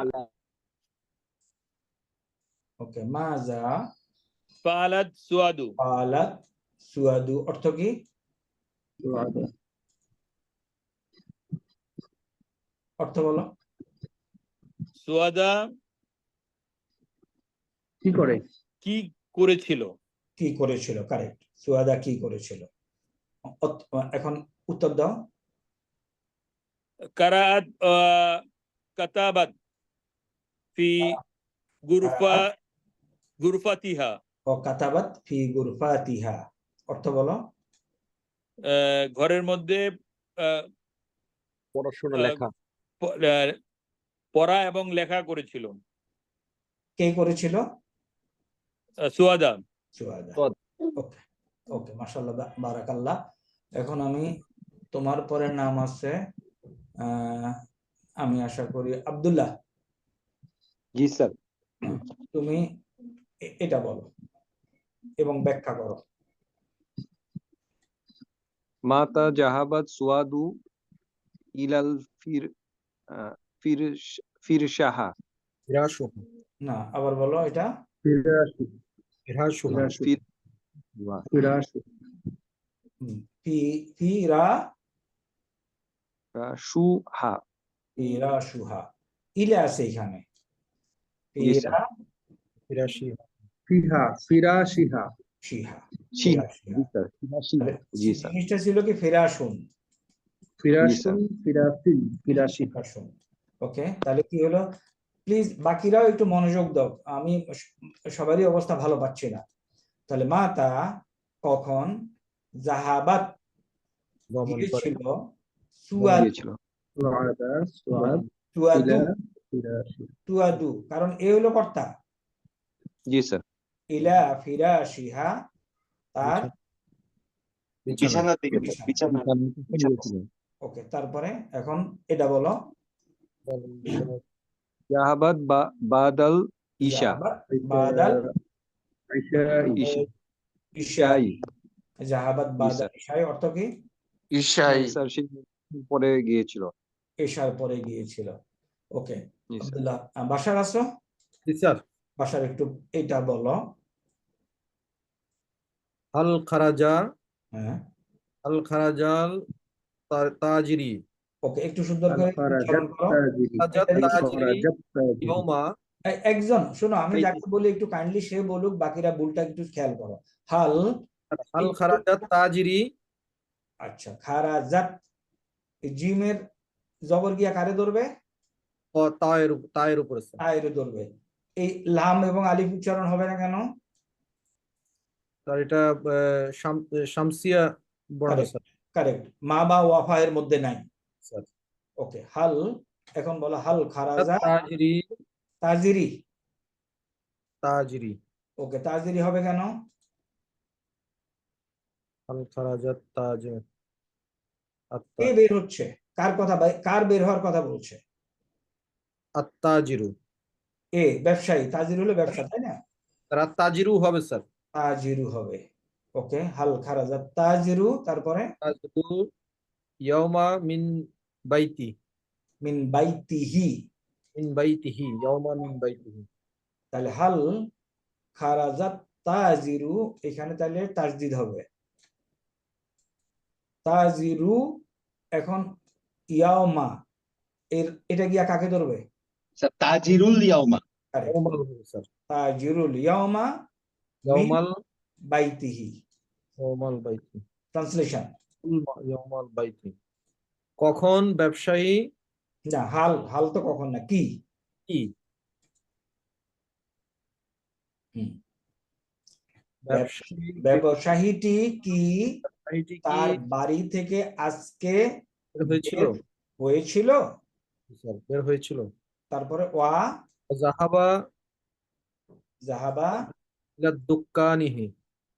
ওকে, মাজা ফালাত সুয়াদু। ফালাত সুয়াদু অর্থ কি? অর্থ বলো। সুয়াদা কি করে? কি করেছিল? কি করেছিল, কারেক্ট। সুয়াদা কি করেছিল। এখন উত্তর দাও। কারাআত কাতাবাত ফি গুরফাতিহা। ও কাতাবাত ফি গুরফাতিহা, অর্থ বলো। ঘরের মধ্যে পড়াশোনা আহ, লেখা। পড়া এবং লেখা করেছিল। কে করেছিল? সুয়াদা। সুয়াদা। ওকে ওকে, মাশাআল্লাহ, বারাকাল্লাহ। এখন আমি, তোমার পরে নাম আছে, আমি আশা করি আব্দুল্লাহ। জি স্যার। তুমি এটা বলো এবং ব্যাখ্যা করো। মাতা জাহাবাত সুয়াদু ইলাল ফিরশাহা। ফিরাশু, না, আবার বলো এটা। ফিরাশু, ফিরাশু, ফিরা সুহা। ফিরা সুহা, ইলে আছে এখানে। জি স্যার। ফিরা ফিরাশি, ফিরাশিহা, শিহা, শিহা। ফিরা জি শিহা। স্যার। জি স্যার। জিনিসটা ছিল কি ফিরাশুন, ফিরাশুন, ফিরাফিল, ফিরাশিহা। ফিরাশুন। ওকে, তাহলে কি হলো, প্লিজ বাকিরাও একটু মনোযোগ দাও, আমি সবারই অবস্থা ভালো পাচ্ছি না। তাহলে মাতা কখন, জাহাবাত গমন করে, গিয়েছিল, সুয়াদ গিয়েছিল। সুআদা, সুআদ, সুয়াদু, ইলা, ফিরাশি। সুয়াদু, কারণ এ হলো কর্তা। জি স্যার। ইলা ফিরাশিহা, তার বিছানার দিকে, বিছানা। ওকে, তারপরে এখন এটা বলো। জাহাবাত বাদাল ইশা। জাহাবাত বাদাল ইশাই। জাহাবাত বাদাল ইশাই অর্থ কি? ঈশাই। স্যার সে পরে গিয়েছিল। এশার পরে গিয়েছিল। ওকে, জি স্যার। আব্দুল্লাহ, বাসার আছো? জি স্যার। বাসার একটু এটা বলো। আল খারাজা, হ্যাঁ, আল খারাজাল তাজিরি, ওকে, একটু সুন্দর করে উচ্চারণ করো। খারাজাত তাজিরি ইয়াউমা। একজন শোনো, আমি যাকে বলি একটু কাইন্ডলি সে বলুক, বাকিরা ভুলটা একটু খেয়াল করো। হাল, আল খারাজাত তাজিরি, আচ্ছা, খারাজাত, জিমের জবর গিয়া কারে ধরবে? ও তায়ের উপরে স্যার। আয়ের ধরবে। এই লাম এবং আলিফ উচ্চারণ হবে না কেন? স্যার এটা শামসিয়া বর্ণ স্যার। কারেক্ট, মা বা ওয়াফা এর মধ্যে নাই স্যার। ওকে, হাল, এখন বলো হাল খারাজা তাজিরি, তাজিরি। তাজিরি, ওকে, তাজিরি হবে কেন? আল খারাজাত তাজিরি, কে বের হচ্ছে, কার কথা, কার বের হওয়ার কথা বলছে? আত্তাজিরু, ব্যবসায়ী, তাজির হলো ব্যবসা, তাই না? তাজিরু হবে স্যার। তাজিরু হবে। ওকে, হাল খারাজা তাজিরু, তারপরে তাজরু ইয়াউমা মিন বাইতি, মিন বাইতিহি, মিন বাইতিহি, ইয়াউমা মিন বাইতিহি। তাহলে হাল খারাজা তাজিরু, এখানে তাহলে তাজদিদ হবে তাজিরু। এখন ইয়াওমা, এটা গিয়া কাকে ধরবে? স্যার তাজিরুল ইয়াউমা। Correct. ইয়াউমাল হবে স্যার, তাজিরুল ইয়াওমা মিন ইয়াউমাল, বাইতিহি। ইয়াউমাল বাইতি, ট্রান্সলেশন, ইয়াউমাল বাইতি। কখন ব্যবসায়ী না হাল, হাল তো কখন না, কি? কি হুম। ব্যবসায়ী ব্যবসায়ীটি কি ব্যবসায়ীটি কি তার বাড়ি থেকে আজকে বের হয়েছিল? বের হয়েছিল? স্যার বের হয়েছিল। তারপরে ওয়া জাহাবা জাহাবা ইলা দুক্কানিহি,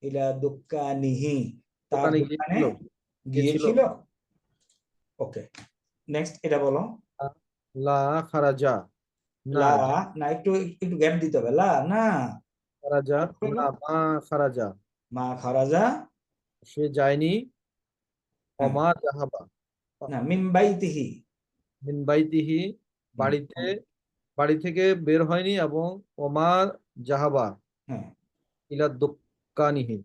ইলা দুক্কানিহি, তার দোকানে দোকানে গিয়েছিল। গিয়েছিল। ওকে, নেক্সট এটা বলো। লা খারাজা, না লা, না একটু একটু গ্যাপ দিতে হবে। লা না, খারাজা, না মা খারাজা, মা খারাজা, সে যায়নি। হ্যাঁ, অমা জাহাবা না মিন বাইতিহি, মিন বাইতিহি, বাড়িতে বাড়ি থেকে বের হয়নি, এবং ওমা জাহাবা হ্যাঁ, ইলা দোকানিহি,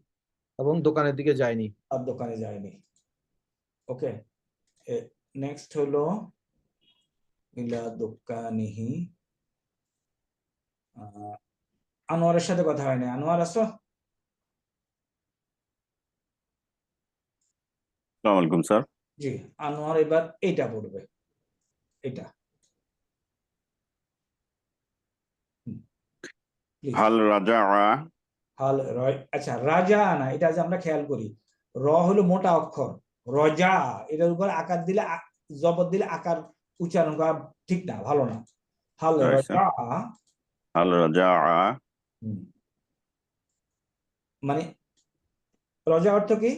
এবং দোকানের দিকে যায়নি। আর দোকানে যায়নি। ওকে, নেক্সট হলো ইলা দোকানিহি। আনোয়ারের সাথে কথা হয়নি। আনোয়ার আসো। আসসালামু আলাইকুম স্যার। জি, আনোয়ার এবার এটা পড়বে, এটা প্লিজ। হাল রাজা হাল আচ্ছা, রাজা না, এটা যে আমরা খেয়াল করি, র হলো মোটা অক্ষর, রজা এটার উপর আকার দিলে, জবর দিলে আকার উচ্চারণ করা ঠিক না, ভালো না। হাল Right, রজা, হাল রাজা মানে রজা অর্থ কি?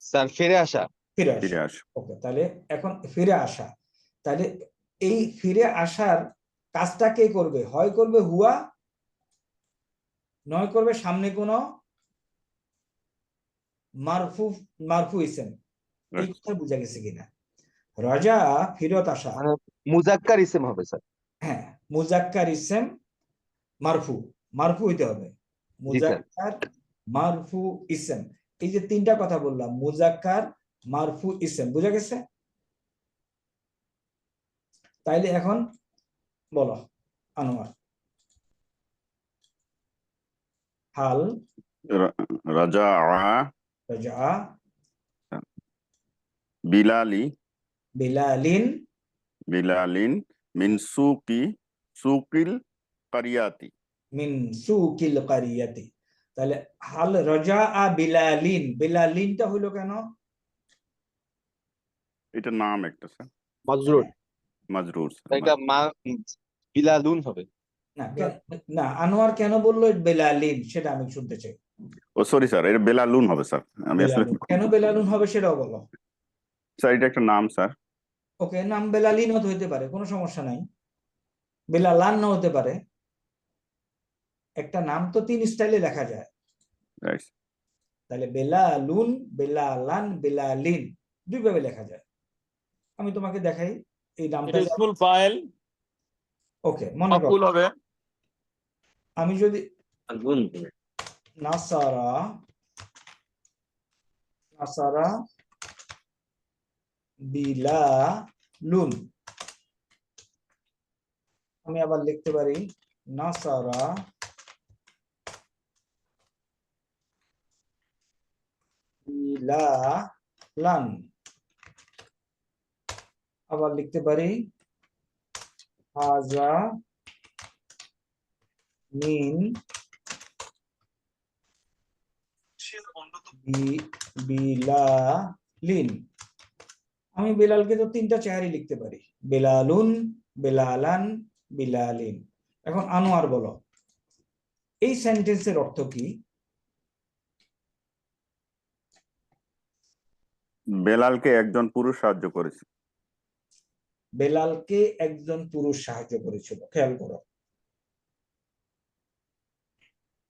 স্যার ফিরে আসা। ফিরে ফিরে আসা। আস। ওকে, তাহলে এখন ফিরে আসা, তাহলে এই ফিরে আসার কাজটা কে করবে? হয় করবে হুয়া, নয় করবে সামনে কোনো মারফু, মারফু ইসেম। এই কথা বুঝা গেছে কিনা? রাজা ফিরত আসা, মানে মুজাক্কার ইসম হবে স্যার। হ্যাঁ, মুজাক্কার ইসেম মারফু, মারফু হইতে হবে, জি স্যার। মুজাক্কার মারফু ইসেম। এই যে তিনটা কথা বললাম, মুজাক্কার মারফু ইসেম, বুঝা গেছে? তাইলে এখন বলো আনোয়ার, হাল রাজা রাজা বিলালি বিলালিন বিলালিন মিন সুকিল কারিয়াতি। মিন সুকিল কারিয়াতি। তাহলে হাল রাজা বিলালিন, বিলালিনটা হইলো কেন? এটা নাম একটা স্যার, মাজরুর, মাজরুর এটা মা বিলালুন হবে। না না, আনোয়ার কেন বললো বেলালিন সেটা আমি শুনতে চাই। ও সরি স্যার, এটা বেলালুন হবে স্যার। আমি আসলে বেলালুন, কেন বেলালুন হবে সেটাও বলো। স্যার এটা একটা নাম স্যার। ওকে, নাম বেলালিন হতে পারে, কোনো সমস্যা নাই, বেলালান না হতে পারে। একটা নাম তো তিন স্টাইলে লেখা যায়, রাইট। তাহলে বেলালুন, বেলালান, বেলালিন দুই ভাবে লেখা যায়। আমি তোমাকে দেখাই এই নামটা। এটা ইসমুল ফাইল, ওকে, মনে করো মাফউল হবে। আমি যদি আগুন নাসারা, নাসারা বিলালুন, আমি আবার লিখতে পারি নাসারা বিলালান, আবার লিখতে পারি হাজা মিন বিলালিন। আমি বেলালকে তো তিনটা চেহারাই লিখতে পারি, বেলালুন, বেলালান, বিলালিন। এখন আনোয়ার বলো, এই সেন্টেন্সের অর্থ কি? বেলালকে একজন পুরুষ সাহায্য করেছে। বেলালকে একজন পুরুষ সাহায্য করেছিল, খেয়াল করো।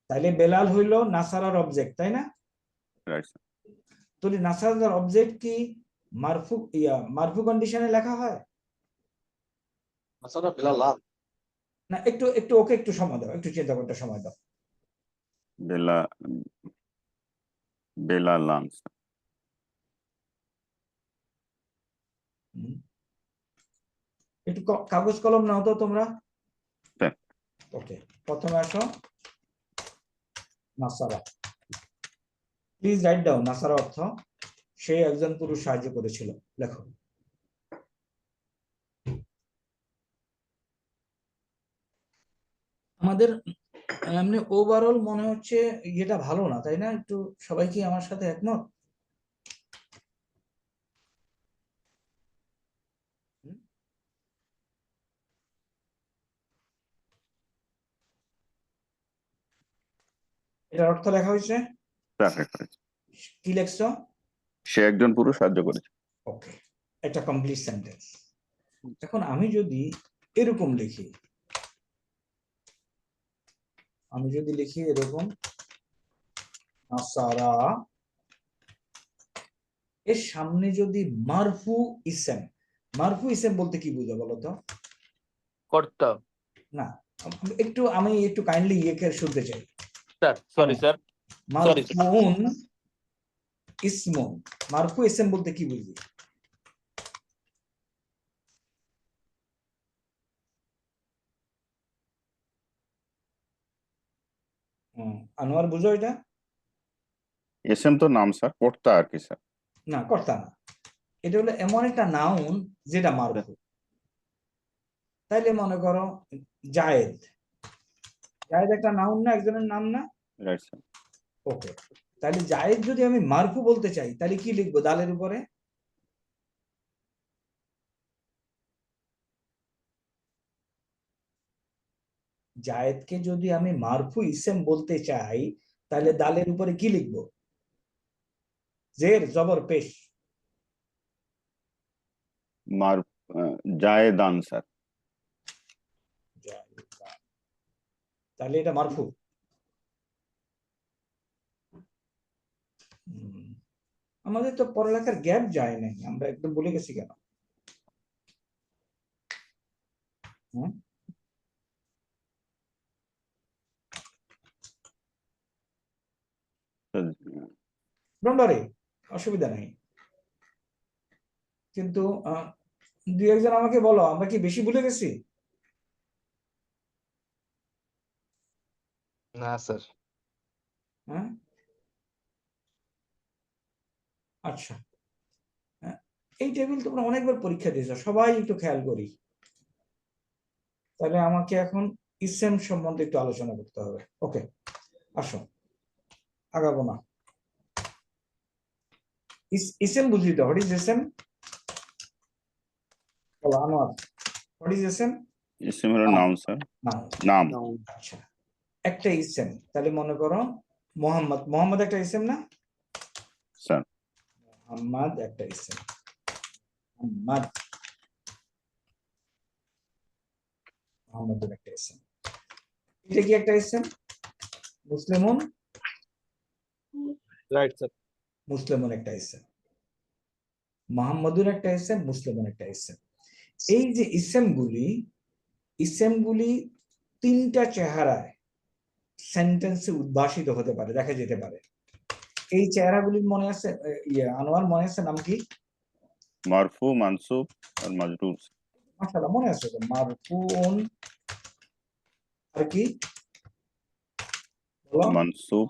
তাইলে বেলাল হইল নাসারার অবজেক্ট, তাই না? Right sir. তাহলে নাসারার অবজেক্ট কি মারফু কন্ডিশনে লেখা হয় নাসারা বেলাল লান। না? একটু একটু ওকে একটু সময় দাও, একটু চিন্তা করতে সময় দাও। বেলালান স্যার। একটু কাগজ কলম নাও তো তোমরা। হ্যাঁ। ওকে, প্রথমে আসো নাসারা। Please write down. নাসারা অর্থ সে একজন পুরুষ সাহায্য করেছিল। লেখো। আমাদের এমনি ওভারঅল মনে হচ্ছে এটা ভালো না, তাই না? একটু সবাই কি আমার সাথে একমত? এটার অর্থ লেখা হয়েছে, কি লেখছো? সে একজন পুরুষ সাহায্য করেছে। ওকে, একটা কমপ্লিট সেন্টেন্স। এখন আমি যদি এরকম লিখি, এরকম নাসারা, এর সামনে যদি মারফু ইসেম। মারফু ইসেম বলতে কি বুঝো বলো তো? কর্তা। না, আমি একটু কাইন্ডলি ইয়েকে শুনতে চাই। স্যার সরি স্যার, মারফুন ইসমুন। মারফু ইসেম বলতে কি বুঝি? আনোয়ার বুঝো এটা? এসএম তো নাম স্যার, কর্তা আর কি স্যার। না, কর্তা না। এটা হলো এমন একটা নাউন যেটা মারফু। তাইলে মনে করো জায়েদ। জায়েদ একটা নাউন না, একজনের নাম না? Right sir. ওকে, তাহলে জায়েদ যদি আমি মারফু বলতে চাই তাহলে কি লিখবো দালের উপরে? জায়েদকে যদি আমি মারফু ইসেম বলতে চাই তাহলে দালের উপরে কি লিখবো? জের জবর পেশ। জায়েদান স্যার। তাহলে এটা মারফু। আমাদের তো পড়ালেখার গ্যাপ যায় নাই, আমরা একদম ভুলে গেছি কেন? অসুবিধা নেই, কিন্তু দুই একজন আমাকে বলো, আমরা কি বেশি ভুলে গেছি? না স্যার। হ্যাঁ, আচ্ছা। এই টেবিল তোমরা অনেকবার পরীক্ষা দিয়েছো, সবাই একটু খেয়াল করি। তাহলে আমাকে এখন ইসেম সম্বন্ধে একটু আলোচনা করতে হবে। ওকে, আসো, আগাবো না। ইসেম বুঝলি তো? হোয়াট ইজ ইসেম? বলো আনোয়ার, হোয়াট ইজ ইসেম? ইসেম হলো নাম স্যার। নাম। আচ্ছা, একটা ইসেম। তাহলে মনে করো মোহাম্মদ। মোহাম্মদ একটা ইসেম না স্যার? মোহাম্মদ একটা ইসেম। মোহাম্মদ, মোহাম্মদের একটা ইসেম। এটা কি একটা ইসেম? মুসলিমুন। Right sir. মুসলিমুন একটা ইসেম, মোহাম্মদুর একটা ইসেম, মুসলিমুন একটা ইসেম। এই যে ইসেমগুলি তিনটা চেহারায় সেন্টেন্সে উদ্ভাসিত হতে পারে, দেখা যেতে পারে। এই চেহারাগুলির মনে আছে? আনোয়ার মনে আছে নাম কি? মারফু, মানসুব আর মাজরুর। মাশাআল্লাহ, মনে আছে তো। মারফুন আর কি? মানসুব,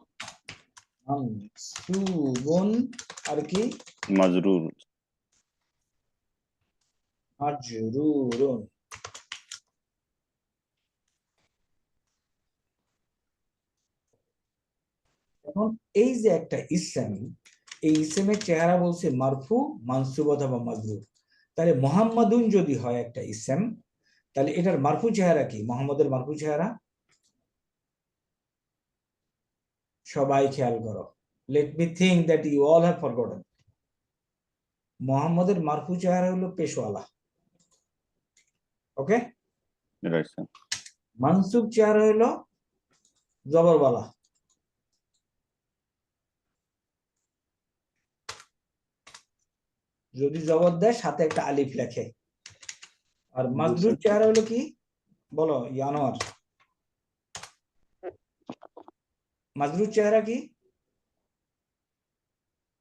মানসুবুন আর কি? মাজরুর। মাজরুরুন। এখন এই যে একটা ইসেম, এই ইসেমের চেহারা বলছে মারফু, মানসুব অথবা মাজরুর। তাহলে মোহাম্মদুন যদি হয় একটা ইসেম, তাহলে এটার মারফু চেহারা কি? মোহাম্মদের মারফু চেহারা সবাই খেয়াল করো। Let me think that you all have forgotten. মোহাম্মদের মারফু চেহারা হলো পেশওয়ালা। ওকে, রাইট স্যার। মানসুব চেহারা হলো জবরওয়ালা। যদি জবর দেয় সাথে একটা আলিফ লেখে। আর মাজরুর চেহারা হলো কি বলো ইয়ানোয়ার, মাজরুর চেহারা কি?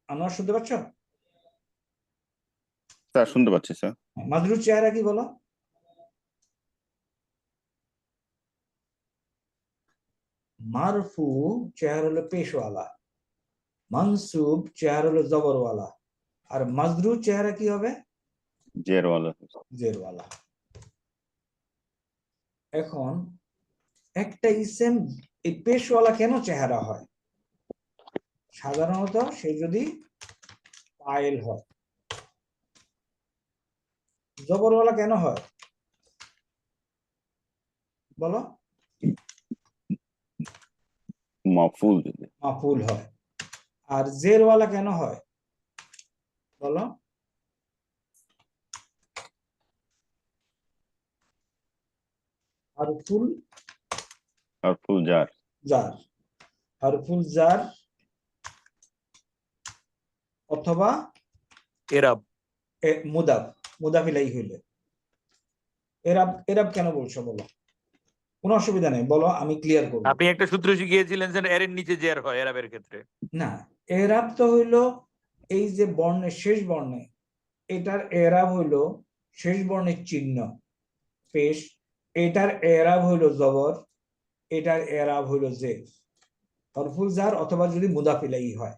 আনোয়ার শুনতে পাচ্ছ? স্যার শুনতে পাচ্ছি স্যার। মাজরুর চেহারা কি বলো? মারফু চেহারা হলো পেশওয়ালা, মানসুব চেহারা হলো জবরওয়ালা, আর মাজরুর চেহারা কি হবে? জেরওয়ালা। জেরওয়ালা। এখন একটা ইসেম এই পেশওয়ালা কেন চেহারা হয়? সাধারণত সে যদি ফাইল হয়। জবরওয়ালা কেন হয় বলো? মাফুল যদি। মাফুল হয়। আর জেরওয়ালা কেন হয় বলো? হারফুল হারফুল জার। জার, হারফুল জার অথবা এরাব, মুদাফ, মুদাফ ইলাইহি হইলে। এরাব, এরাব কেন বলছো বলো? কোনো অসুবিধা নেই, বলো আমি ক্লিয়ার করবো। আপনি একটা সূত্র শিখিয়েছিলেন যে এর নিচে জের হয় এরাবের ক্ষেত্রে। না, এরাব তো হইলো এই যে বর্ণের শেষ বর্ণে, এটার এরাব হইলো শেষ বর্ণের চিহ্ন পেশ, এটার এরাব হইলো জবর, এটার এরাব হইলো জের, হরফুল জার অথবা যদি মুদাফ ইলাইহি হয়।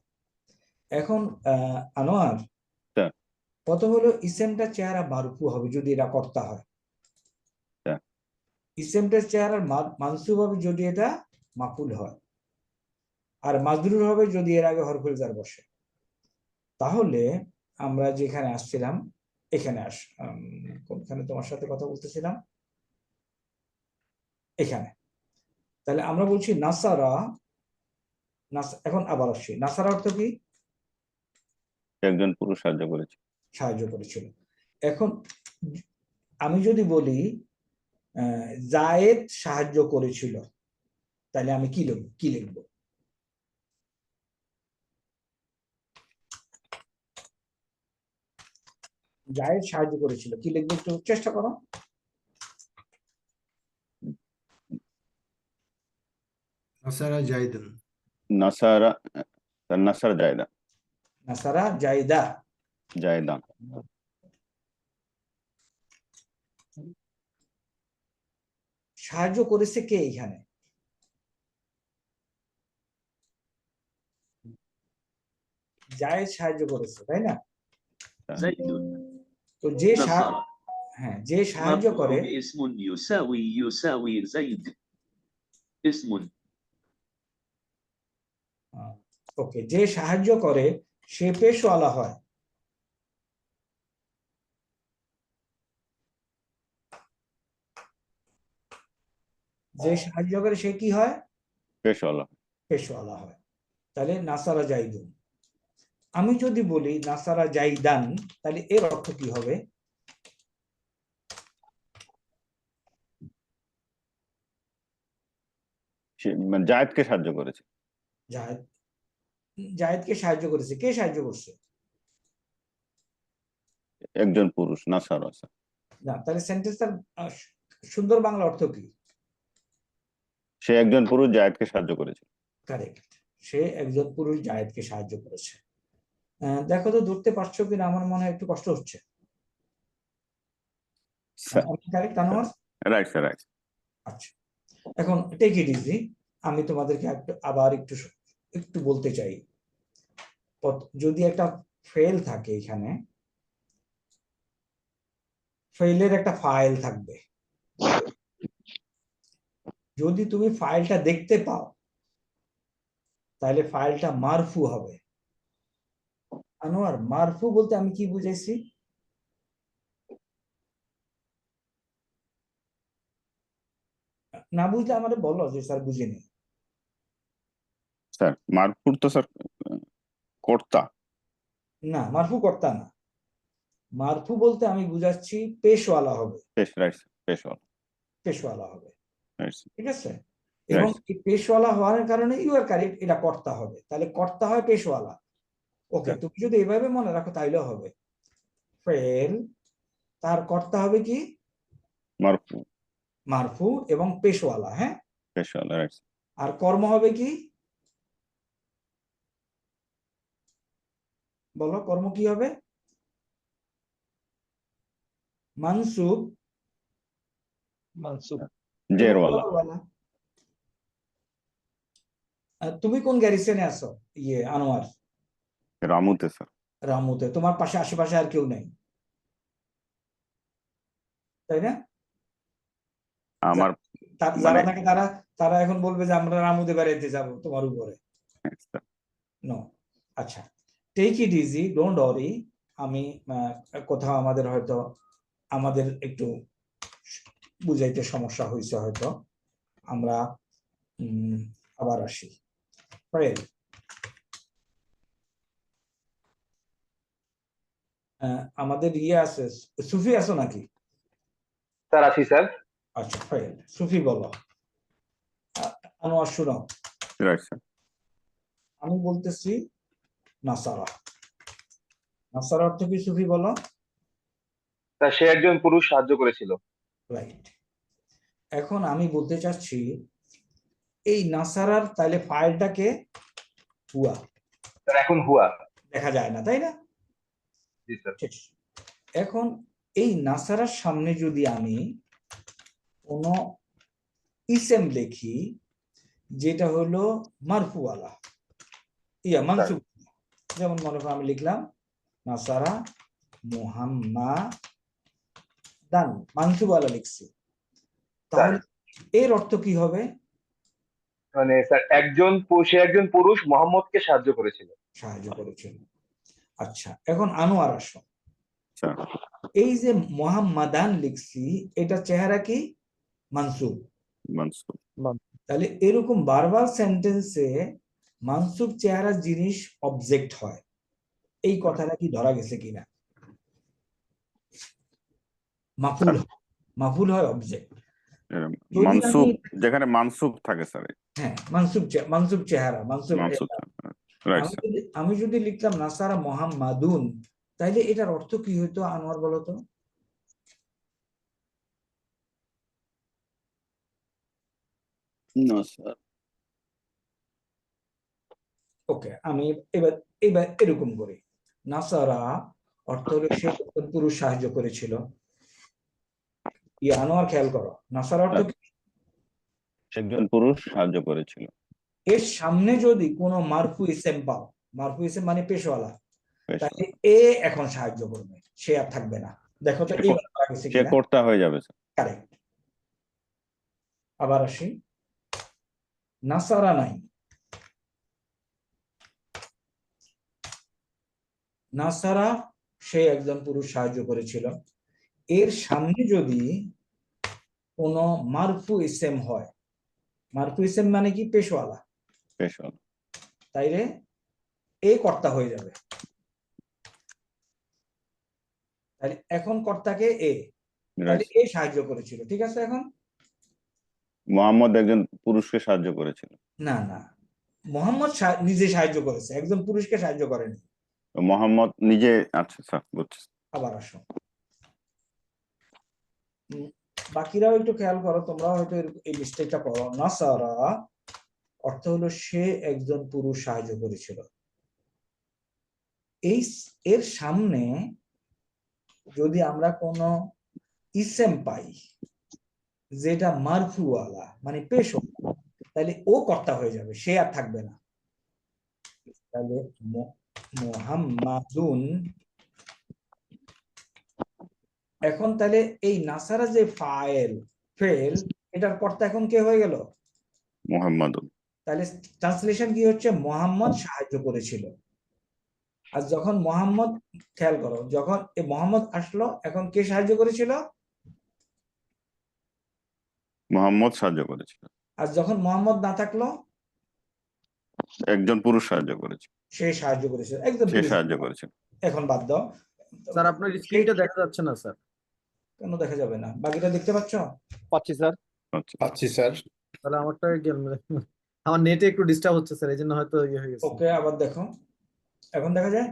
এখন আনোয়ার, প্রথম হলো ইসেমটা চেহারা মারফু হবে যদি এটা কর্তা হয়, ইসেমটার চেহারার মানসুব হবে যদি এটা মাফুল হয়, আর মাজরুর হবে যদি এর আগে হরফুল জার বসে। তাহলে আমরা যেখানে আসছিলাম এখানে কোনখানে তোমার সাথে কথা বলতেছিলাম? এখানে। তাহলে আমরা বলছি নাসারা, এখন আবার আসছি, নাসারা অর্থ কি? একজন পুরুষ সাহায্য করেছে। সাহায্য করেছিল। এখন আমি যদি বলি জায়েদ সাহায্য করেছিল, তাহলে আমি কি লিখব? জায়েদ সাহায্য করেছিল, কি লিখবো একটু চেষ্টা করো। নাসারা জাইদান। নাসারা, নাসারা জায়দা। নাসারা জাইদা। জায়দা। সাহায্য করেছে কে এখানে? জায়েদ সাহায্য করেছে, তাই না? তো যে হ্যাঁ, যে সাহায্য করে ওকে, যে সাহায্য করে সে পেশওয়ালা হয়। যে সাহায্য করে সে কি হয়? পেশওয়ালা। পেশওয়ালা হয়। তাহলে নাসারা জাইদুন। আমি যদি বলি নাসারা জাইদান, তাহলে এর অর্থ কি হবে? জায়েদকে সাহায্য করেছে। জায়েদকে সাহায্য করেছে, কে সাহায্য করছে? একজন পুরুষ, নাসারা। না, তাহলে সেন্টেন্সটার সুন্দর বাংলা অর্থ কি? সে একজন পুরুষ জায়েদকে সাহায্য করেছে। কারেক্ট, সে একজন পুরুষ জায়েদকে সাহায্য করেছে। দেখো তো ধরতে পারছো কিনা, আমার মনে হয় একটু কষ্ট হচ্ছে। Correct Anwar? Right sir, right. আচ্ছা, এখন টেক ইট ইজি, আমি তোমাদেরকে আবার একটু বলতে চাই। যদি একটা ফেল থাকে, এখানে ফেলের একটা ফাইল থাকবে, যদি তুমি ফাইলটা দেখতে পাও তাহলে ফাইলটা মারফু হবে। আনোয়ার, মারফু বলতে আমি কি বুঝাইছি? না বুঝলে আমাদের বলো যে স্যার বুঝিনি। স্যার মারফুর তো স্যার কর্তা। না, মারফু কর্তা না। মারফু বলতে আমি বুঝাচ্ছি পেশওয়ালা হবে। পেশওয়ালা হবে, ঠিক আছে? এবং এই পেশওয়ালা হওয়ার কারণে ইউ আর কারেক্ট, এটা কর্তা হবে। তাহলে কর্তা হয় পেশওয়ালা। ওকে, তুমি যদি এভাবে মনে রাখো তাইলেও হবে। ফেল, তার কর্তা হবে কি মারফু মারফু এবং পেশওয়ালা, হ্যাঁ। পেশওয়ালা, রাইট। আর কর্ম হবে কি, বলো কর্ম কি হবে? মানসুব মানসুব এবং জেরওয়ালা। জবরওয়ালা। তুমি কোন গ্যারিসনে আছো? আনোয়ার? রামুতে স্যার। রামুতে। তোমার পাশে আশেপাশে আর কেউ নেই, তাই না? আমার যারা মানে থাকে তারা তারা এখন বলবে যে আমরা রামুতে বেড়াইতে যাব তোমার উপরে। নো, আচ্ছা, take it easy, don't worry. আমি কোথাও আমাদের একটু বুঝাইতে সমস্যা হয়েছে হয়তো। আমরা আবার আসি। আমাদের আছে, সুফি আছো নাকি? স্যার আছি স্যার। আচ্ছা, ফাইল সুফি বলো। আনোয়ার শুনো, রাইট স্যার। আমি বলতেছি নাসারা। নাসারা অর্থ কি সুফি বলো? স্যার সে একজন পুরুষ সাহায্য করেছিল। রাইট। এখন আমি বলতে চাচ্ছি এই নাসারার তাহলে ফাইলটাকে হুয়া, স্যার এখন হুয়া। দেখা যায় না, তাই না? জি স্যার। এখন এই নাসারার সামনে যদি আমি কোন ইসেম লিখি যেটা হলো মারফুওয়ালা, মানসুব, যেমন মনে করো আমি লিখলাম নাসারা মুহাম্মাদান, মানসুবওয়ালা লিখছি, তাহলে এর অর্থ কি হবে? মানে স্যার সে একজন পুরুষ মোহাম্মদকে সাহায্য করেছিল। আচ্ছা, এখন আনোয়ার আসো। এই যে মুহাম্মাদান লিখছি, এটা চেহারা কি? মানসুব। তাহলে এরকম বারবার সেন্টেন্সে মানসুব চেহারা জিনিস অবজেক্ট হয়, এই কথাটা কি ধরা গেছে কিনা? মাফুল হয় অবজেক্ট। মানসুব যেখানে মানসুব থাকে স্যার। হ্যাঁ, মানসুব চেহারা, আমি যদি লিখতাম নাসারা মুহাম্মাদুন, তাইলে এটার অর্থ কি হইতো আনোয়ার বলো তো? ওকে, আমি এবার এরকম করি। নাসারা অর্থ হলো সে পুরুষ সাহায্য করেছিল। আনোয়ার খেয়াল করো, নাসারা অর্থ কি? একজন পুরুষ সাহায্য করেছিল। এর সামনে যদি কোনো মারফু ইসেম পাও, মারফু ইসেম মানে পেশওয়ালা, তাহলে এ এখন সাহায্য করবে, সে আর থাকবে না। দেখো তো সে কর্তা হয়ে যাবে স্যার। কারেক্ট। আবার আসি, নাসারা নাই, নাসারা সে একজন পুরুষ সাহায্য করেছিল। এর সামনে যদি কোনো মারফু ইসেম হয়, মারফু ইসেম মানে কি? পেশওয়ালা, তাইলে এ কর্তা হয়ে যাবে। তাহলে এখন কর্তাকে এ, তাহলে এ সাহায্য করেছিল, ঠিক আছে। এখন মোহাম্মদ একজন পুরুষকে সাহায্য করেছিল। না, মোহাম্মদ নিজে সাহায্য করেছে, একজন পুরুষকে সাহায্য করেনি। মোহাম্মদ নিজে, আচ্ছা স্যার বুঝছি। আবার আসো, বাকিরাও একটু খেয়াল করো, তোমরাও হয়তো এই মিস্টেকটা করো। নাসারা অর্থ হলো সে একজন পুরুষ সাহায্য করেছিল। এর সামনে যদি আমরা কোন ইসেম পাই যেটা মারফুওয়ালা মানে পেশওয়ালা, তাহলে ও কর্তা হয়ে যাবে, সে আর থাকবে না। তাহলে মুহাম্মাদুন, এখন তাহলে এই নাসারা যে ফেল, এটার কর্তা এখন কে হয়ে গেল? মুহাম্মাদুন। তাহলে ট্রান্সলেশন কি হচ্ছে? মোহাম্মদ সাহায্য করেছিল। আর যখন মোহাম্মদ, খেয়াল করো, যখন এই মোহাম্মদ আসলো, এখন কে সাহায্য করেছিল? মুহাম্মদ সাহায্য করেছিল। আর যখন মোহাম্মদ না থাকলো, একজন পুরুষ সাহায্য করেছিল। সে সাহায্য করেছিল, একজন পুরুষ সাহায্য করেছিল। এখন বাদ দাও স্যার, আপনার স্ক্রিনটা দেখা যাচ্ছে না স্যার। কেন দেখা যাবে না? বাকিটা দেখতে পাচ্ছ? পাচ্ছি স্যার। পাচ্ছি স্যার। তাহলে আমারটা আমার নেটে একটু ডিস্টার্ব হচ্ছে স্যার, এই জন্য হয়তো ইয়ে হয়ে গেছে। ওকে, আবার দেখো, এখন দেখা যায়?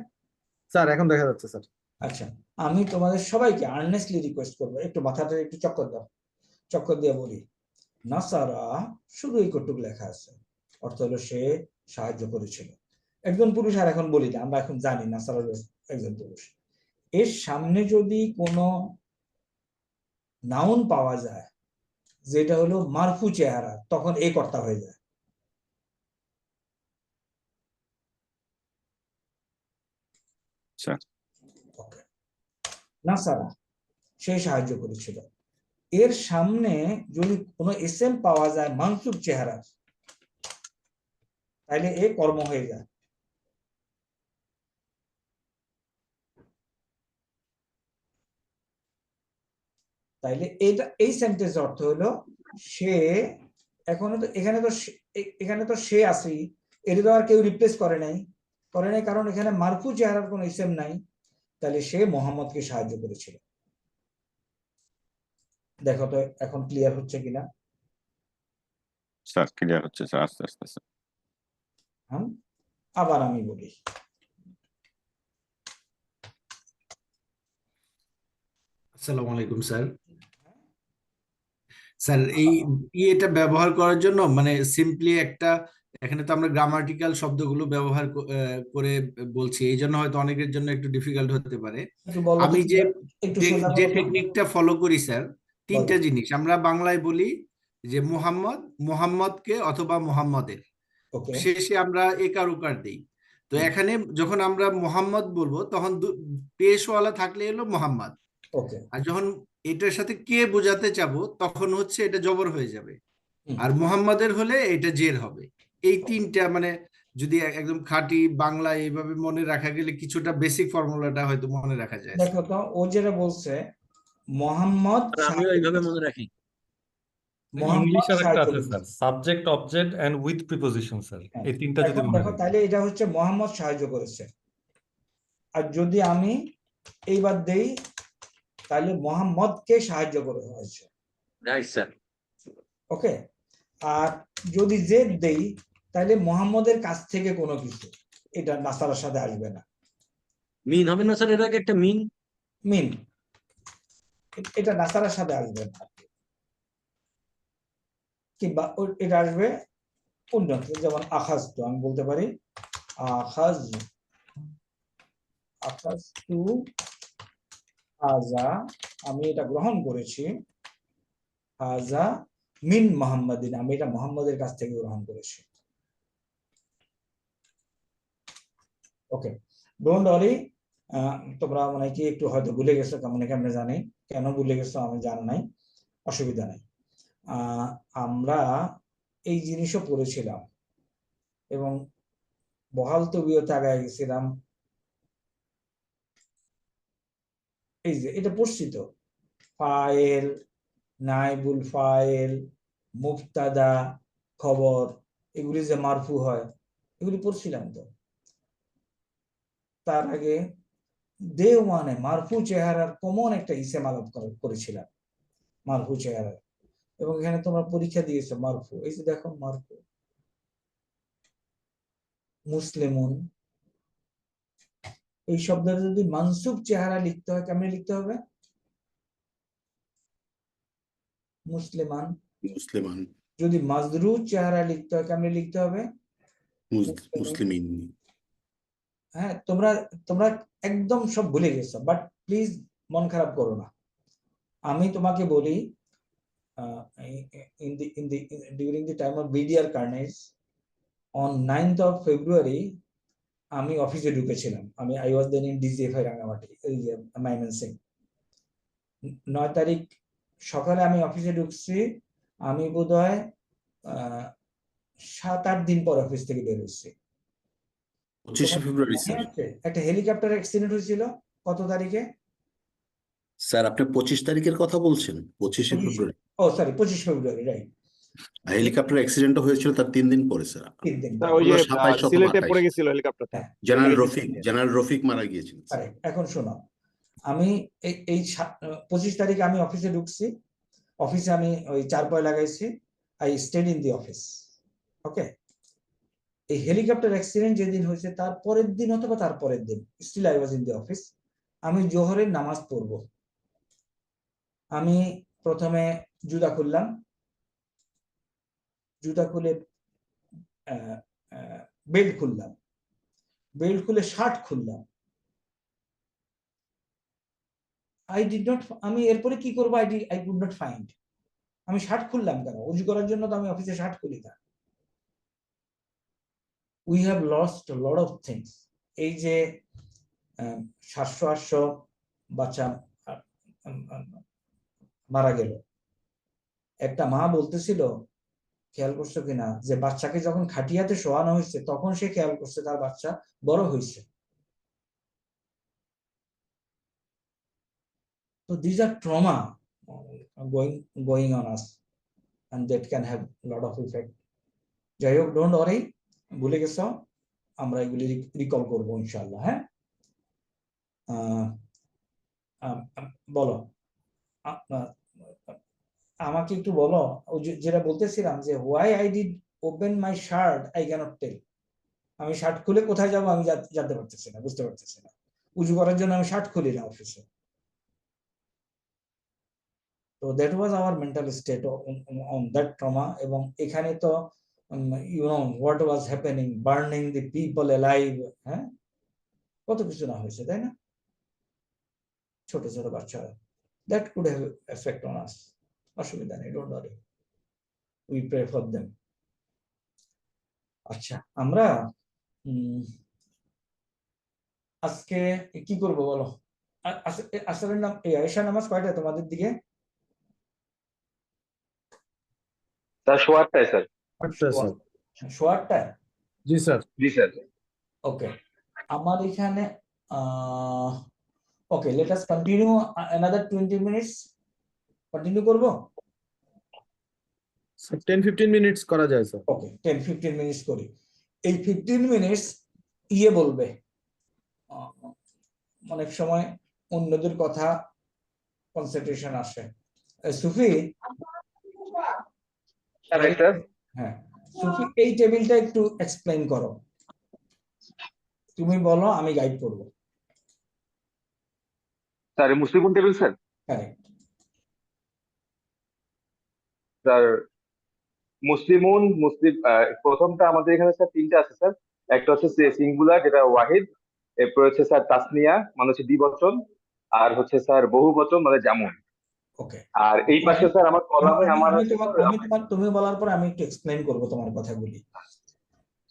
স্যার এখন দেখা যাচ্ছে স্যার। আচ্ছা, আমি তোমাদের সবাইকে আর্নেস্টলি রিকোয়েস্ট করবো, একটু মাথাটা একটু চক্কর দাও, চক্কর দিয়ে বলি, নাসারা শুধু এই কটুক লেখা আছে, অর্থ হলো সে সাহায্য করেছিল। একজন পুরুষ, আর এখন বলি না, আমরা এখন জানি নাসারা একজন পুরুষ। এর সামনে যদি কোনো নাউন পাওয়া যায় যেটা হলো মারফু চেহারা, তখন এই কর্তা হয়ে যায়। স্যার ওকে, নাসারা সে সাহায্য করেছিল। এর সামনে যদি কোনো এসএম পাওয়া যায় মানসুব চেহারার, তাহলে এ কর্ম হয়ে যায়। তাইলে এটা এই সেন্টেন্স অর্থ হলো সে, এখানে তো সে আসি, এটা তো আর কেউ রিপ্লেস করে নাই, কারণ এখানে মারফু চেহারার কোনো ইসেম নাই, তাহলে সে মোহাম্মদকে সাহায্য করেছিল। দেখো তো এখন ক্লিয়ার হচ্ছে কিনা। স্যার ক্লিয়ার হচ্ছে স্যার, আস্তে আস্তে স্যার। হ্যাঁ, আবার আমি বলি, আসসালামু আলাইকুম স্যার। স্যার এই এটা ব্যবহার করার জন্য মানে সিম্পলি একটা, এখানে তো আমরা গ্রামাটিক্যাল শব্দগুলো ব্যবহার করে বলছি, এই জন্য হয়তো অনেকের জন্য একটু ডিফিকাল্ট হতে পারে। একটু বলো তো, আমি যে একটু যে সোজা যে বলো তো। টেকনিকটা ফলো করি স্যার, তিনটা বলো। জিনিস আমরা বাংলায় বলি যে মুহাম্মদ, মুহাম্মদকে অথবা মুহাম্মদের ওকে, শেষে আমরা একার উকার দেই। তো এখানে যখন আমরা মুহাম্মদ বলবো তখন পেশওয়ালা থাকলে হলো মুহাম্মদ, ওকে, আর যখন এটার সাথে কে বোঝাতে চাবো তখন হচ্ছে এটা জবর হয়ে যাবে, আর মুহাম্মাদের হলে এটা জের হবে। এই তিনটা মানে যদি একদম খাঁটি বাংলা এইভাবে মনে রাখা গেলে কিছুটা বেসিক ফর্মুলাটা হয়তো মনে রাখা যায়। দেখো তো ও যেটা বলছে, মোহাম্মদ আমিও এইভাবে মনে রাখি। ইংলিশ আর একটা সাহায্য আছে sir, subject object and with preposition sir, এই তিনটা যদি মনে দেখো, রাখেন। তাহলে এটা হচ্ছে মোহাম্মদ সাহায্য করেছে। আর যদি আমি এইবার দেই, তাহলে মোহাম্মদকে সাহায্য করে হয়েছে। Right sir. ওকে, আর যদি জেদ দেই, তাহলে মোহাম্মদের কাছ থেকে কোনো কিছু, এটা নাসারার সাথে আসবে না। মিন হবে না স্যার, এর আগে একটা মিন, মিন এটা নাসারার সাথে আসবে না, কিংবা এটা আসবে উন্নত, যেমন আখাজ, তো আমি বলতে পারি আখাজ টু হাজা, আমি এটা গ্রহণ করেছি, হাজা মিন মোহাম্মদিন, আমি এটা মোহাম্মদের কাছ থেকে গ্রহণ করেছি। ওকে, ডোন্ট ওয়ারি, তোমরা মানে কি একটু হয়তো ভুলে গেছো, কেমনে জানি, কেন ভুলে গেছো আমি জানি নাই, অসুবিধা নাই। আমরা এই জিনিসও পড়েছিলাম এবং বহাল তবিয়তে আগায় গেছিলাম। এই যে এটা পড়ছি তো, ফাইল, নাইবুল ফাইল, মুবতাদা, খবর, এগুলি যে মারফু হয়, এগুলি পড়ছিলাম তো। তার আগে দেওয়ানে মারফু চেহারার কমন একটা ইসেম আলাপ করেছিলাম, মারফু চেহারার, এবং এখানে তোমরা পরীক্ষা দিয়েছো মারফু, এই যে দেখো মারফু, মুসলিমুন, এই শব্দটা যদি মানসুব চেহারা লিখতে হয় কেমনে লিখতে হবে? মুসলিমান। মুসলিমান। যদি মাজরু চেহারা লিখতে হয় কেমনে লিখতে হবে? মুসলিমিন। হ্যাঁ, তোমরা একদম সব ভুলে গেছো, বাট প্লিজ মন খারাপ করো না। আমি তোমাকে বলি, during the time of BDR carnage on 9th of February আমি অফিসে ঢুকেছিলাম। I was then in DCFI Rangamati, Mymensingh. 9 তারিখ সকালে আমি অফিসে ঢুকছি, আমি বোধহয় 7-8 দিন পর অফিস থেকে বের হয়েছি। 25 ফেব্রুয়ারি স্যার। একটা হেলিকপ্টার অ্যাক্সিডেন্ট হয়েছিল কত তারিখে স্যার? আপনি 25 তারিখের কথা বলছেন? 25 ফেব্রুয়ারি। ও সরি, 25 ফেব্রুয়ারি, রাইট। হেলিকপ্টার অ্যাক্সিডেন্ট হয়েছিল তার 3 দিন পরে স্যার। 3 দিন ওই যে 27 সিলেটে পড়ে গেছিল হেলিকপ্টারটা, জেনারেল রফিক মারা গিয়েছিলেন। এখন শোনো, আমি এই 25 তারিখে আমি অফিসে ঢুকছি, অফিসে আমি ওই চারপায় লাগাইছি, I stayed in the office. Okay, এই হেলিকপ্টার অ্যাক্সিডেন্ট যেদিন হয়েছে তার পরের দিন অথবা তার পরের দিন, still I was in the office. আমি জোহরের নামাজ পড়ব। আমি প্রথমে জুতা খুললাম, জুতা খুলে বেল্ট খুললাম, বেল্ট খুলে শার্ট খুললাম। আমি এরপরে কি করবো? I could not find. আমি শার্ট খুললাম কেন? অজু করার জন্য তো আমি অফিসে শার্ট খুলি না। We have lost lot of things. এই যে 700-800 বাচ্চা মারা গেল, একটা মা বলতেছিল, খেয়াল করছো কিনা, যে বাচ্চাকে যখন খাটিয়াতে শোয়ানো হয়েছে তখন সে খেয়াল করছে তার বাচ্চা বড় হয়েছে। So these are trauma going on us, and that can have a lot of effect. যাই হোক, ডোন্ট ওয়ারি, ভুলে গেছো, আমরা এগুলি রিকল করবো ইনশাআল্লাহ। হ্যাঁ, বলো, আমাকে একটু বলো, যেটা বলতেছিলাম যে why I did open my shirt I cannot tell. আমি শার্ট খুলে কোথায় যাব আমি জানতে পারতেছি না, বুঝতে পারতেছি না। উজু করার জন্য আমি শার্ট খুলি না অফিসে। So that was our mental state on that trauma. এবং এখানে তো you know what was happening, burning the people alive, হ্যাঁ, কত কিছু না হয়েছে, তাই না? ছোট ছোট বাচ্চারা, that could have effect on us. অসুবিধা নেই, don't worry, we pray for them. আচ্ছা, আমরা আজকে কি করব বলো? আসরের নাম এশা নামাজ কয়টা তোমাদের দিকে? স্যার 8টায় স্যার। 8টায়? জি স্যার। জি স্যার। ওকে, আমার এখানে okay, let us continue another 20 minutes. Continue করব? 10-15 মিনিটস করা যায় স্যার। ওকে, 10-15 মিনিটস করি। এই 15 মিনিটস বলবে, অনেক সময় অন্যদের কথা কনসেন্ট্রেশন আসে। সুফি, হ্যাঁ সুফি, এই টেবিলটা একটু এক্সপ্লেইন করো। তুমি বলো, আমি গাইড করব। স্যার মুসলিম টেবিল স্যার? Correct sir. মুসলিম প্রথমটা আমাদের এখানে স্যার 3টা আছে স্যার। একটা হচ্ছে সিঙ্গুলার, যেটা ওয়াহিদ, এরপর হচ্ছে স্যার তাসনিয়া মানে হচ্ছে দ্বিবচন, আর হচ্ছে স্যার বহুবচন মানে জামুন। ওকে, আর এই পাশে স্যার আমার কলামে আমার তুমি বলার পর আমি একটু এক্সপ্লেইন করব তোমার কথাগুলি।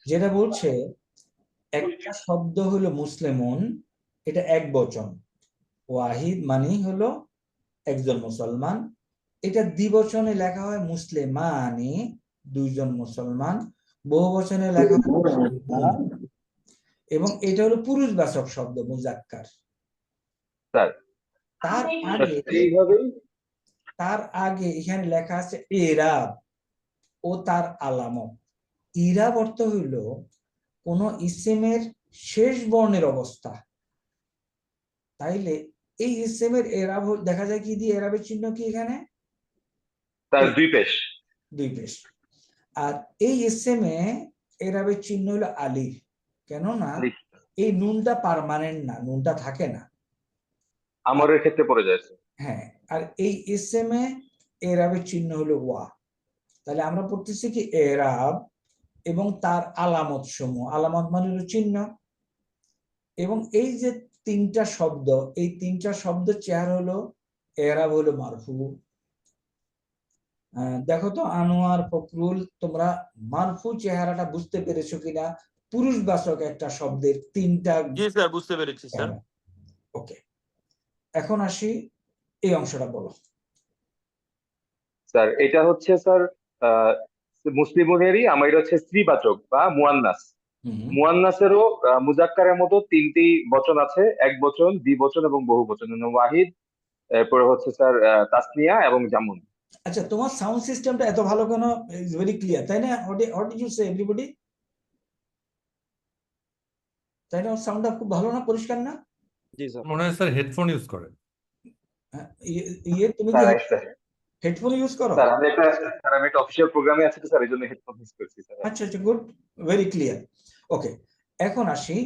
যেটা বলছে, একটা শব্দ হলো মুসলিমুন, এটা এক বচন, ওয়াহিদ মানে হলো একজন মুসলমান। এটা দ্বিবচনে লেখা হয় মুসলিমানি, দুইজন মুসলমান। বহুবচনে লেখা হয়, এবং এটা হলো পুরুষবাচক শব্দ, মুজাক্কার। তার আগে এখানে লেখা আছে ইরাব ও তার আলামত। ইরাব অর্থ হইল কোন ইসমের শেষ বর্ণের অবস্থা। তাইলে এই ইসমের এরাব দেখা যায় কি দিয়ে? এরাবের চিহ্ন কি এখানে? দুই পেশ। আর এই ইসমে এরাবের চিহ্ন হলো আলিফ। কেননা এই নুনটা পার্মানেন্ট না, নুনটা থাকে না, আমরের ক্ষেত্রে পড়ে যায়। হ্যাঁ, আর এই ইসমে এরাবের চিহ্ন হলো ওয়া। তাহলে আমরা পড়তেছি কি এরাব এবং তার আলামত সমূহ। আলামত মানে হলো চিহ্ন। এবং এই যে 3টা শব্দ, এই 3টা শব্দ চেহারা হলো এরাব হলো মারফু। দেখো তো আনোয়ার, ফখরুল, তোমরা মারফু চেহারাটা বুঝতে পেরেছো কিনা? পুরুষবাচক একটা শব্দের 3টা। জি স্যার, বুঝতে পেরেছি স্যার। ওকে, এখন আসি, এই অংশটা বলো স্যার। এটা হচ্ছে স্যার মুসলিমেরই, আমার এটা হচ্ছে স্ত্রীবাচক বা মুয়ান্নাস। মুয়ান্নাসেরও মুজাক্কারের মতো 3টি বচন আছে, এক বচন, দ্বিবচন এবং বহুবচন। ওয়াহিদ, এরপরে হচ্ছে স্যার তাসনিয়া এবং জামুন। আচ্ছা, তোমার সাউন্ড সিস্টেমটা এত ভালো কেন? ইজ ভেরি ক্লিয়ার, তাই না? What did you say everybody? তাই না? সাউন্ডটা খুব ভালো না, পরিষ্কার না? জি স্যার। মনে হয় স্যার হেডফোন ইউজ করে। তুমি কি হেডফোন ইউজ করো? স্যার আমি একটা অফিশিয়াল প্রোগ্রামে আছি তো স্যার, এইজন্য হেডফোন ইউজ করছি স্যার। আচ্ছা, গুড, ভেরি ক্লিয়ার। ওকে, এখন আসি,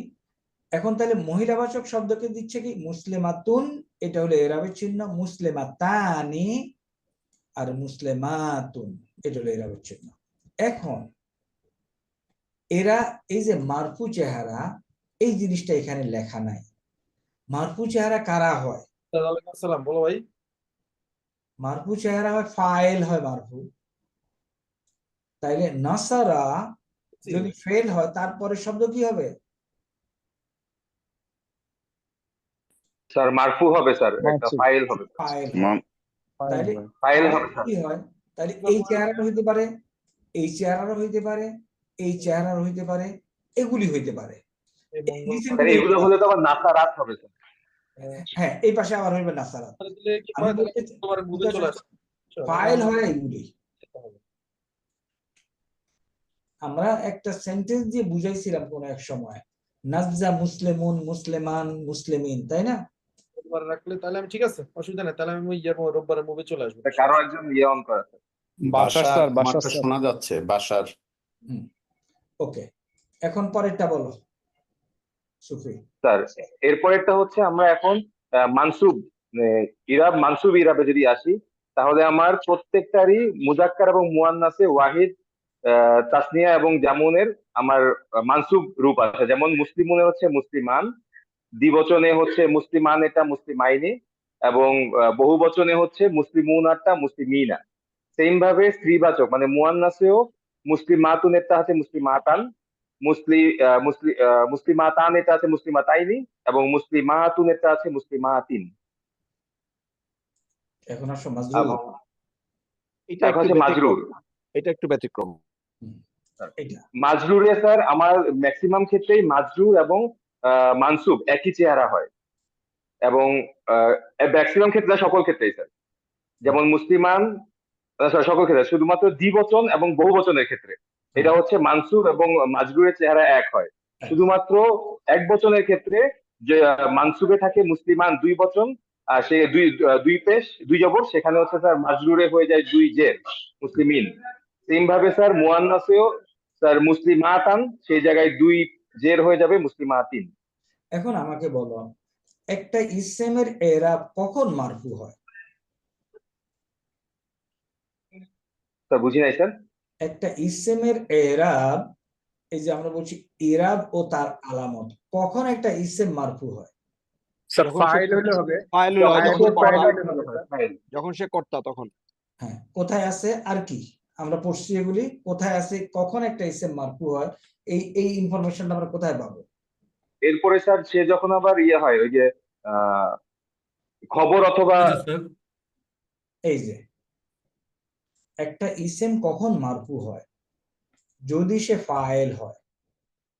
এখন তাহলে মহিলাবাচক শব্দকে দিচ্ছে কি মুসলিমাতুন, এটা হলো এরাবের চিহ্ন, মুসলিমাতানি আর মুসলিমাতুন এটা হলো এরাবের চিহ্ন। এখন এরা এই যে মারফু চেহারা, এই জিনিসটা এখানে লেখা নাই। মারফু চেহারা কারা হয়? ওয়ালাইকুম আসসালাম, বলো ভাই। মারফু চেহারা হয় ফাইল হয় মারফু। তাইলে নাসারা যদি ফেল হয় তারপরে শব্দ কি হবে? স্যার মারফু হবে স্যার, একটা ফাইল হবে। ফাইল। মা- তাইলে ফাইল হবে স্যার। কি হয়? তাহলে এই চেহারাটা হইতে পারে, এই চেহারারও হইতে পারে, এই চেহারার হইতে পারে, এগুলি হইতে পারে। স্যার এগুলো হলে তো আবার নাসারাত হবে স্যার। হ্যাঁ, এই পাশে আবার হইবে নাসারাত। ফাইল হয় এগুলি। আমরা একটা সেন্টেন্স দিয়ে বুঝাইছিলাম কোন এক সময়, নাজ্জা মুসলিমুন, মুসলিমান, মুসলিমিন, তাই না? রাখলে তাহলে আমি ঠিক আছে, অসুবিধা নেই, তাহলে আমি রোববারের মুভি চলে আসবো। কারো একজন অন করা স্যার। বাশার স্যার, বাশার আমারটা স্যার। শোনা যাচ্ছে বাসার। ওকে, এখন পরেরটা বলো সুফি। স্যার এরপরেরটা হচ্ছে আমরা এখন মানসুব ইরাব, মানসুব ইরাবে যদি আসি, তাহলে আমার প্রত্যেকটারই মুজাক্কার এবং মুয়ান্নাসে ওয়াহিদ, তাসনিয়া এবং জামুনের আমার মানসুব রূপ আছে। যেমন মুসলিমুনে হচ্ছে মুসলিমান, দ্বিবচনে হচ্ছে মুসলিমান এটা মুসলিমাইনি, এবং বহুবচনে হচ্ছে মুসলিমুনারটা মুসলিমিনা। সেম ভাবে স্ত্রীবাচক মানে মুয়ান্নাসেও মুসলিমাতুনেরটা আছে মুসলিমাতান, মুসলিমাতান এটা আছে মুসলিমাতাইনি, এবং মুসলিমাতুনেরটা আছে মুসলিমাতিন। এখন আসো মাজরুর। এটা এখন হচ্ছে মাজরুর। এটা একটু ব্যতিক্রম। মাজরুরে স্যার আমার ম্যাক্সিমাম ক্ষেত্রেই মাজরুর এবং মানসুব একই চেহারা হয়, এবং ম্যাক্সিমাম ক্ষেত্রে, সকল ক্ষেত্রেই স্যার। যেমন মুসলিমান, সকল ক্ষেত্রে, শুধুমাত্র দ্বিবচন এবং বহুবচনের ক্ষেত্রে এটা হচ্ছে মানসুব এবং মাজরুরের চেহারা এক হয়। শুধুমাত্র এক বচনের ক্ষেত্রে যে মানসুবে থাকে মুসলিমান দুই বচন, আর সে দুই পেশ দুই জবর, সেখানে হচ্ছে স্যার মাজরুরে হয়ে যায় দুই জের মুসলিমিন। সেম ভাবে স্যার মুয়ান্নাসেও স্যার মুসলিমাতান, সেই জায়গায় দুই জের হয়ে যাবে মুসলিমাতিন। এখন আমাকে বলো, একটা ইসমের এরাব কখন মারফু হয়? স্যার বুঝি নাই স্যার। একটা ইসমের এরাব, এই যে আমরা বলছি ইরাব ও তার আলামত, কখন একটা ইসম মারফু হয়? স্যার ফাইল হলে হবে, ফাইল যখন সে কর্তা তখন। হ্যাঁ, কোথায় আছে আর কি আমরা পড়ছি এগুলি, কোথায় আছে, কখন একটা ইসম মারফু হয়, এই ইনফরমেশনটা আমরা কোথায় পাবো? এরপরে স্যার সে যখন আবার হয় ওই যে খবর অথবা, এই যে একটা ইসম কখন মারফু হয়, যদি সে ফাইল হয়।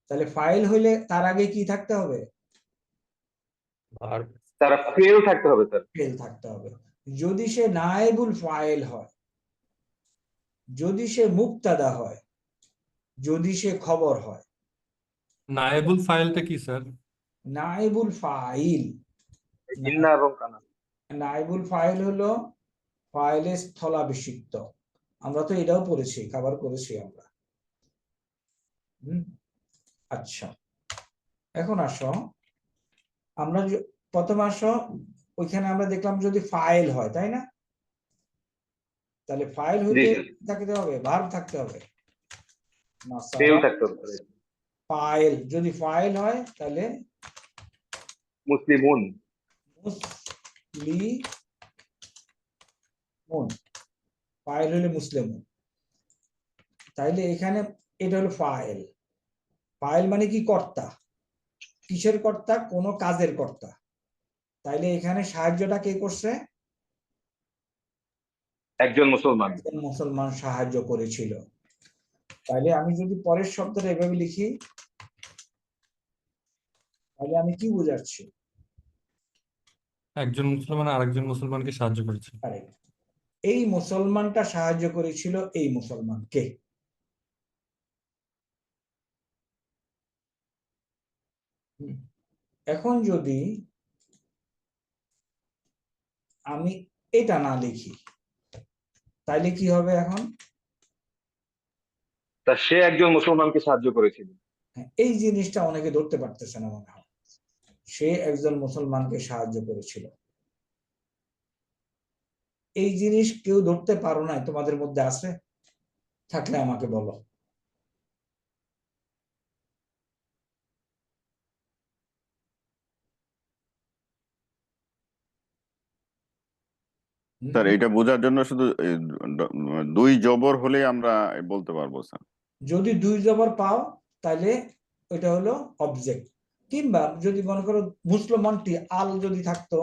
তাহলে ফাইল হইলে তার আগে কি থাকতে হবে? তারা ফেল থাকতে হবে স্যার। ফেল থাকতে হবে। যদি সে নায়েবুল ফাইল হয়, যদি সে মুবতাদা হয়, যদি সে খবর হয়। নায়েবুল ফাইলটা কি স্যার? নায়েবুল ফাইল, ইন্না এবং কানা। নায়েবুল ফাইল হলো ফাইলের স্থলাভিষিক্ত। আমরা তো এটাও পড়েছি, কভার করেছি আমরা। আচ্ছা, এখন আসো আমরা প্রথমে আসো, ওইখানে আমরা দেখলাম যদি ফাইল হয়, তাই না? তাহলে ফাইল হইতে থাকতে হবে, ভার্ব থাকতে হবে। ফাইল যদি ফাইল হয় তাহলে মুসলিমুন, মুসলিমুন, ফাইল হলে মুসলিমুন। তাইলে এখানে এটা হলো ফাইল। ফাইল মানে কি? কর্তা। কিসের কর্তা? কোন কাজের কর্তা। তাইলে এখানে সাহায্যটা কে করছে? একজন মুসলমান। একজন মুসলমান সাহায্য করেছিল। তাইলে আমি যদি পরের শব্দটা এভাবে লিখি, তাহলে আমি কি বোঝাচ্ছি? একজন মুসলমান আরেকজন মুসলমানকে সাহায্য করেছে। এই মুসলমানটা সাহায্য করেছিল এই মুসলমানকে। এখন যদি আমি এটা না লিখি তাইলে কি হবে? এখন সে একজন মুসলমানকে সাহায্য করেছিল। এই জিনিসটা অনেকে ধরতে পারতেছে না মনে হয়। সে একজন মুসলমানকে সাহায্য করেছিল। এই জিনিস কেউ ধরতে পারো না, তোমাদের মধ্যে আছে? থাকলে আমাকে বলো। স্যার এটা বোঝার জন্য শুধু দুই জবর হলে আমরা বলতে পারবো স্যার। যদি দুই জবর পাও তাহলে এটা হলো অবজেক্ট, কিংবা যদি মনে করো মুসলমানটি আল যদি থাকতো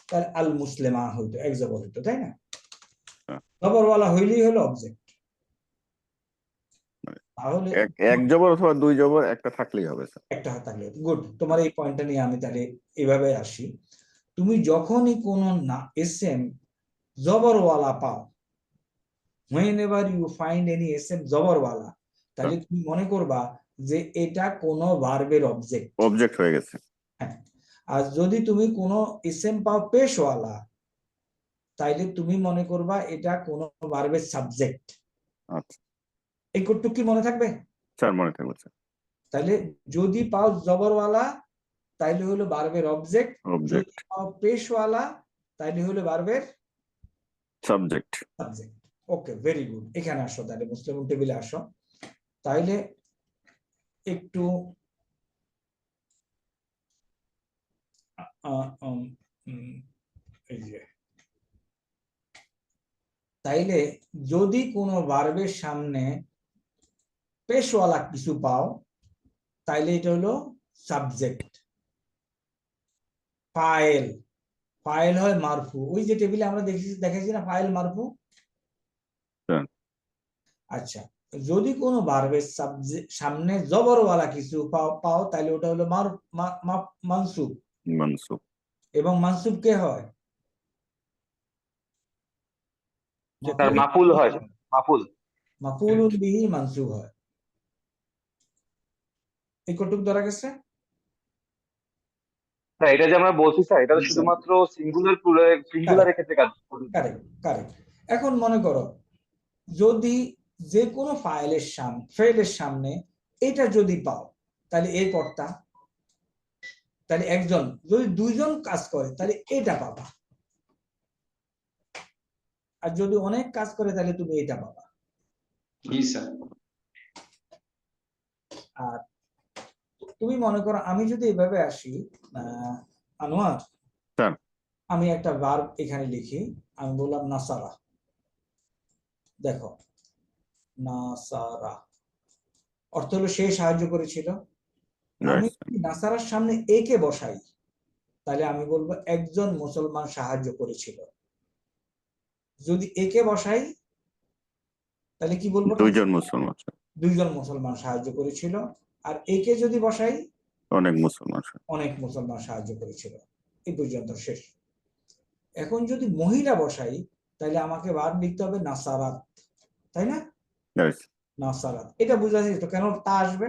তাহলে আল মুসলিমা হইতো, এক জবর হইতো, তাই না? জবরওয়ালা হইলেই হলো অবজেক্ট। তাহলে এক জবর অথবা দুই জবর একটা থাকলেই হবে স্যার। একটা থাকলে গুড। তোমার এই পয়েন্টটা নিয়ে আমি তাহলে এভাবে আসি। তুমি যখনই কোনো না এসএম জবরওয়ালা পাও, whenever you find any এসএম জবরওয়ালা, তাহলে তুমি মনে করবা যে এটা কোনো ভার্বের অবজেক্ট হয়ে গেছে। হ্যাঁ। আর যদি তুমি কোনো এসএম পাও পেশওয়ালা, তাইলে তুমি মনে করবা এটা কোনো ভার্বের সাবজেক্ট। আচ্ছা এই কোডটুকু কি মনে থাকবে? স্যার মনে থাকবে স্যার। তাহলে যদি পাও জবরওয়ালা তাইলে হলো ভার্বের অবজেক্ট, যদি পাও পেশওয়ালা তাইলে হলো ভার্বের সাবজেক্ট। ওকে, ভেরি গুড। এখানে আসো, তাহলে মুসলিম টেবিলে আসো। তাইলে একটু এই যে, তাইলে যদি কোনো ভার্বের সামনে পেশওয়ালা কিছু পাও তাইলে এটা হলো সাবজেক্ট। ফাইল, ফাইল হয় মারফু। ওই যে টেবিলে আমরা দেখেছি না ফাইল মারফু। আচ্ছা, যদি কোনো ভার্বের সামনে জবরওয়ালা কিছু পাও তাহলে ওটা হলো মানসুব। মানসুব। এবং মানসুব কে হয়? মাফুল হয়। মাফুলুন বিহি মানসুব হয়। এই কতটুকু ধরা গেছে? না, এটা যে আমরা বলছি স্যার, এটা শুধুমাত্র সিঙ্গুলারের ক্ষেত্রে কাজ করে। কারেক্ট। এখন মনে করো যদি যে কোনো ফাইলের সামনে এটা যদি পাও তাহলে এই কর্তা, তাহলে একজন, যদি দুইজন কাজ করে তাহলে এটা পাবা, আর যদি অনেক কাজ করে তাহলে তুমি এটা পাবা। আর তুমি মনে করো আমি যদি এভাবে আসি, আনোয়ার, আমি একটা ভার্ব এখানে লিখি, আমি বললাম নাসারা। দেখো, নাসারা অর্থ হলো সে সাহায্য করেছিল। আমি নাসারার সামনে একে বসাই তাহলে আমি বলবো একজন মুসলমান সাহায্য করেছিল। যদি একে বসাই তাহলে কি বলবো? দুইজন মুসলমান সাহায্য করেছিল। আর একে যদি বসাই অনেক মুসলমান সাহায্য করেছিল। এই পর্যন্ত শেষ। এখন যদি মহিলা বসাই তাহলে আমাকে ভার্ব লিখতে হবে নাসারাত, তাই না? নাসারাত। এটা বুঝা যাচ্ছে তো কেন তা আসবে?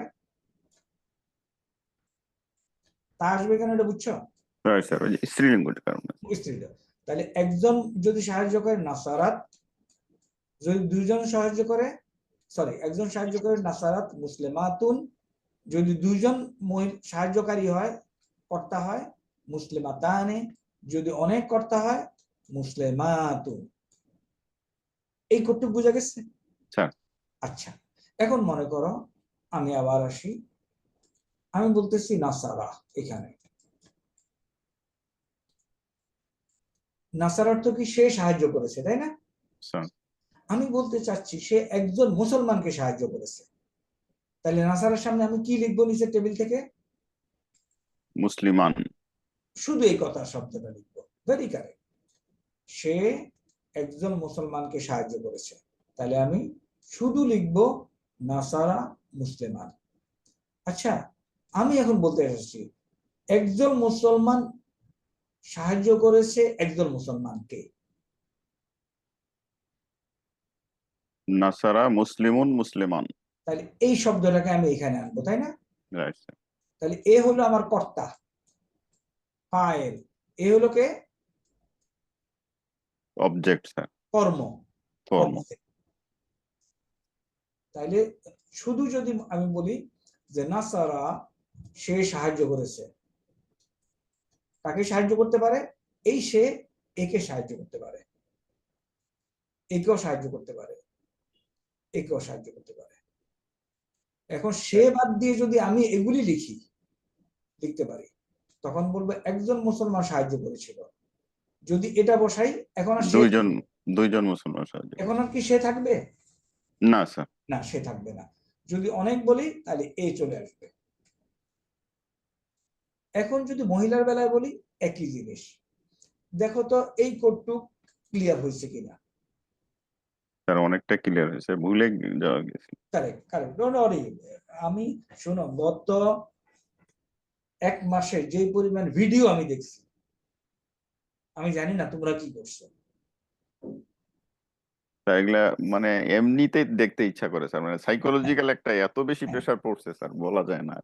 তা আসবে কেন, এটা বুঝছো? তাহলে একজন যদি সাহায্য করে নাসারাত, যদি দুইজন সাহায্য করে, একজন সাহায্য করে নাসারাত মুসলিমাতুন, যদি দুইজন সাহায্যকারী হয় কর্তা হয় মুসলিমাতানে, যদি অনেক কর্তা হয় মুসলিমাতুন। এই কতটুকু বোঝা গেছে? আচ্ছা, এখন মনে করো আমি আবার আসি, আমি বলতেছি নাসারা। এখানে নাসার অর্থ কি? সে সাহায্য করেছে, তাই না? আমি বলতে চাচ্ছি সে একজন মুসলমানকে সাহায্য করেছে। তাহলে নাসারের সামনে আমি কি লিখবো নিচের টেবিল থেকে? মুসলিমান। শুধু এই কথা শব্দটা লিখবো। Very correct. সে একজন মুসলমানকে সাহায্য করেছে, তাহলে আমি শুধু লিখবো নাসারা মুসলিমান। আচ্ছা, আমি এখন বলতে এসেছি একজন মুসলমান সাহায্য করেছে একজন মুসলমানকে। নাসারা মুসলিমুন মুসলিমান। তাহলে এই শব্দটাকে আমি এখানে আনবো, তাই না? তাহলে এ হলো আমার কর্তা, ফাইল। এ হলো কে? অবজেক্ট, কর্ম। তাইলে শুধু যদি আমি বলি যে নাসারা সে সাহায্য করেছে, তাকে সাহায্য করতে পারে, এই সে একে সাহায্য করতে পারে, একেও সাহায্য করতে পারে, একেও সাহায্য করতে পারে। এখন সে বাদ দিয়ে যদি আমি এগুলি লিখতে পারি, তখন বলবো একজন মুসলমান সাহায্য করেছিল। যদি এটা বসাই, এখন আর দুইজন মুসলমান সাহায্য। এখন আর কি সে থাকবে? না স্যার, না, সে থাকবে না। যদি অনেক বলি তাহলে এ চলে আসবে। এখন যদি মহিলার বেলায় বলি, একই জিনিস। দেখো তো এই কোডটুক ক্লিয়ার হয়েছে কিনা। স্যার অনেকটা ক্লিয়ার হয়েছে, ভুলে যাওয়া গেছে। Correct correct, don't worry. আমি শোনো, গত 1 মাসে যে পরিমাণ ভিডিও আমি দেখছি, আমি জানি না তোমরা কি করছো। এগুলা মানে এমনিতে দেখতে ইচ্ছা করে স্যার, মানে সাইকোলজিক্যাল একটা এত বেশি প্রেসার পড়ছে স্যার, বলা যায় না।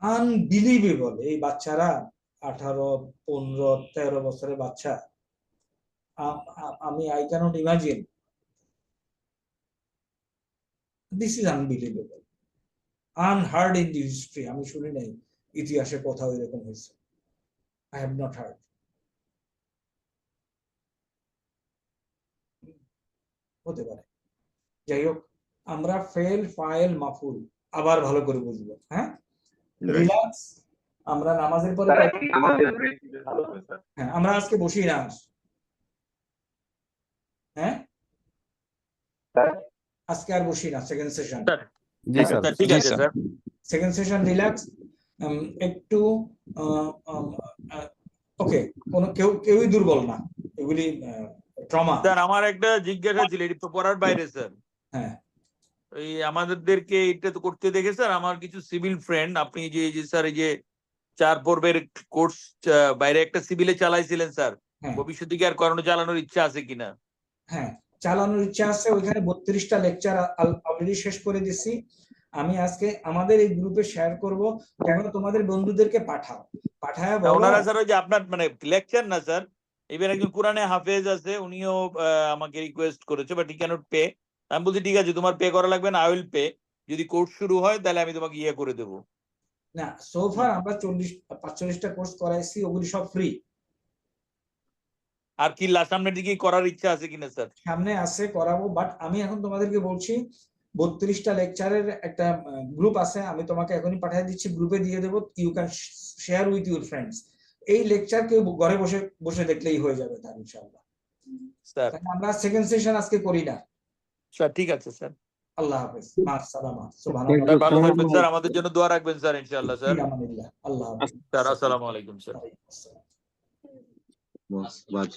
আনবিলিভেবল। এই বাচ্চারা 18, 15, 13 বছরের বাচ্চা। আমি I can't imagine. This is unbelievable, unheard in the history. আমি শুনি নাই ইতিহাসে কোথাও এরকম হয়েছে। I have not heard. হতে পারে। যাই হোক, আমরা ফেল, ফাইল, মাফুল আবার ভালো করে বুঝবো। হ্যাঁ, রিল্যাক্স। আমরা নামাজের পরে হ্যাঁ, আমরা আজকে বসি না। হ্যাঁ, আজকে আর বসি না। Second session. জি স্যার, ঠিক আছে স্যার। Second session relax. একটু ওকে, কেউই দুর্বল না। এগুলি ট্রমা। স্যার আমার একটা জিজ্ঞাসা ছিল, এটা তো পড়ার বাইরে স্যার। হ্যাঁ, এই আমাদেরকে এটা তো করতে দেখে স্যার, আমার কিছু সিভিল ফ্রেন্ড, আপনি যে স্যার এই যে 4 পর্বের কোর্স বাইরে একটা সিভিলে চালাইছিলেন স্যার, ভবিষ্যতে কি আর চালানোর ইচ্ছা আছে কিনা? হ্যাঁ, চালানোর ইচ্ছা আছে। ওইখানে 32টা লেকচার অলরেডি শেষ করে দিছি। আমি আজকে আমাদের এই গ্রুপে শেয়ার করব। তোমরা তোমাদের বন্ধুদেরকে পাঠায় বলো। ওনারা স্যার ওই যে আপনার মানে লেকচার না স্যার, এবার একজন কোরআনে হাফেজ আছে, উনিও আমাকে রিকোয়েস্ট করেছে, বাট হি ক্যানট পে। আমি বলছি ঠিক আছে, তোমার পে করা লাগবে না, আই উইল পে। যদি কোর্স শুরু হয় তাহলে আমি তোমাকে ইয়ে করে দেবো। না, সোফার আমরা 45টা কোর্স করাইছি, ওগুলি সব ফ্রি। আর কি সামনের দিকে করার ইচ্ছা আছে কিনা স্যার? সামনে আছে, করাবো। বাট আমি এখন তোমাদেরকে বলছি 32টা লেকচারের একটা গ্রুপ আছে, আমি তোমাকে এখনই পাঠিয়ে দিচ্ছি, গ্রুপে দিয়ে দেবো। You can share with your friends. এই লেকচার কেউ ঘরে বসে বসে দেখলেই হয়ে যাবে তার, ইনশাআল্লাহ। স্যার আমরা সেকেন্ড সেশন আজকে করি না স্যার। ঠিক আছে স্যার, আল্লাহ হাফেজ, মা সালামা, সুবহানাল্লাহ। ভালো থাকবেন স্যার, আমাদের জন্য দোয়া রাখবেন স্যার, ইনশাআল্লাহ স্যার। আল্লাহ হাফেজ স্যার আসসালামু আলাইকুম স্যার। বাস বাদ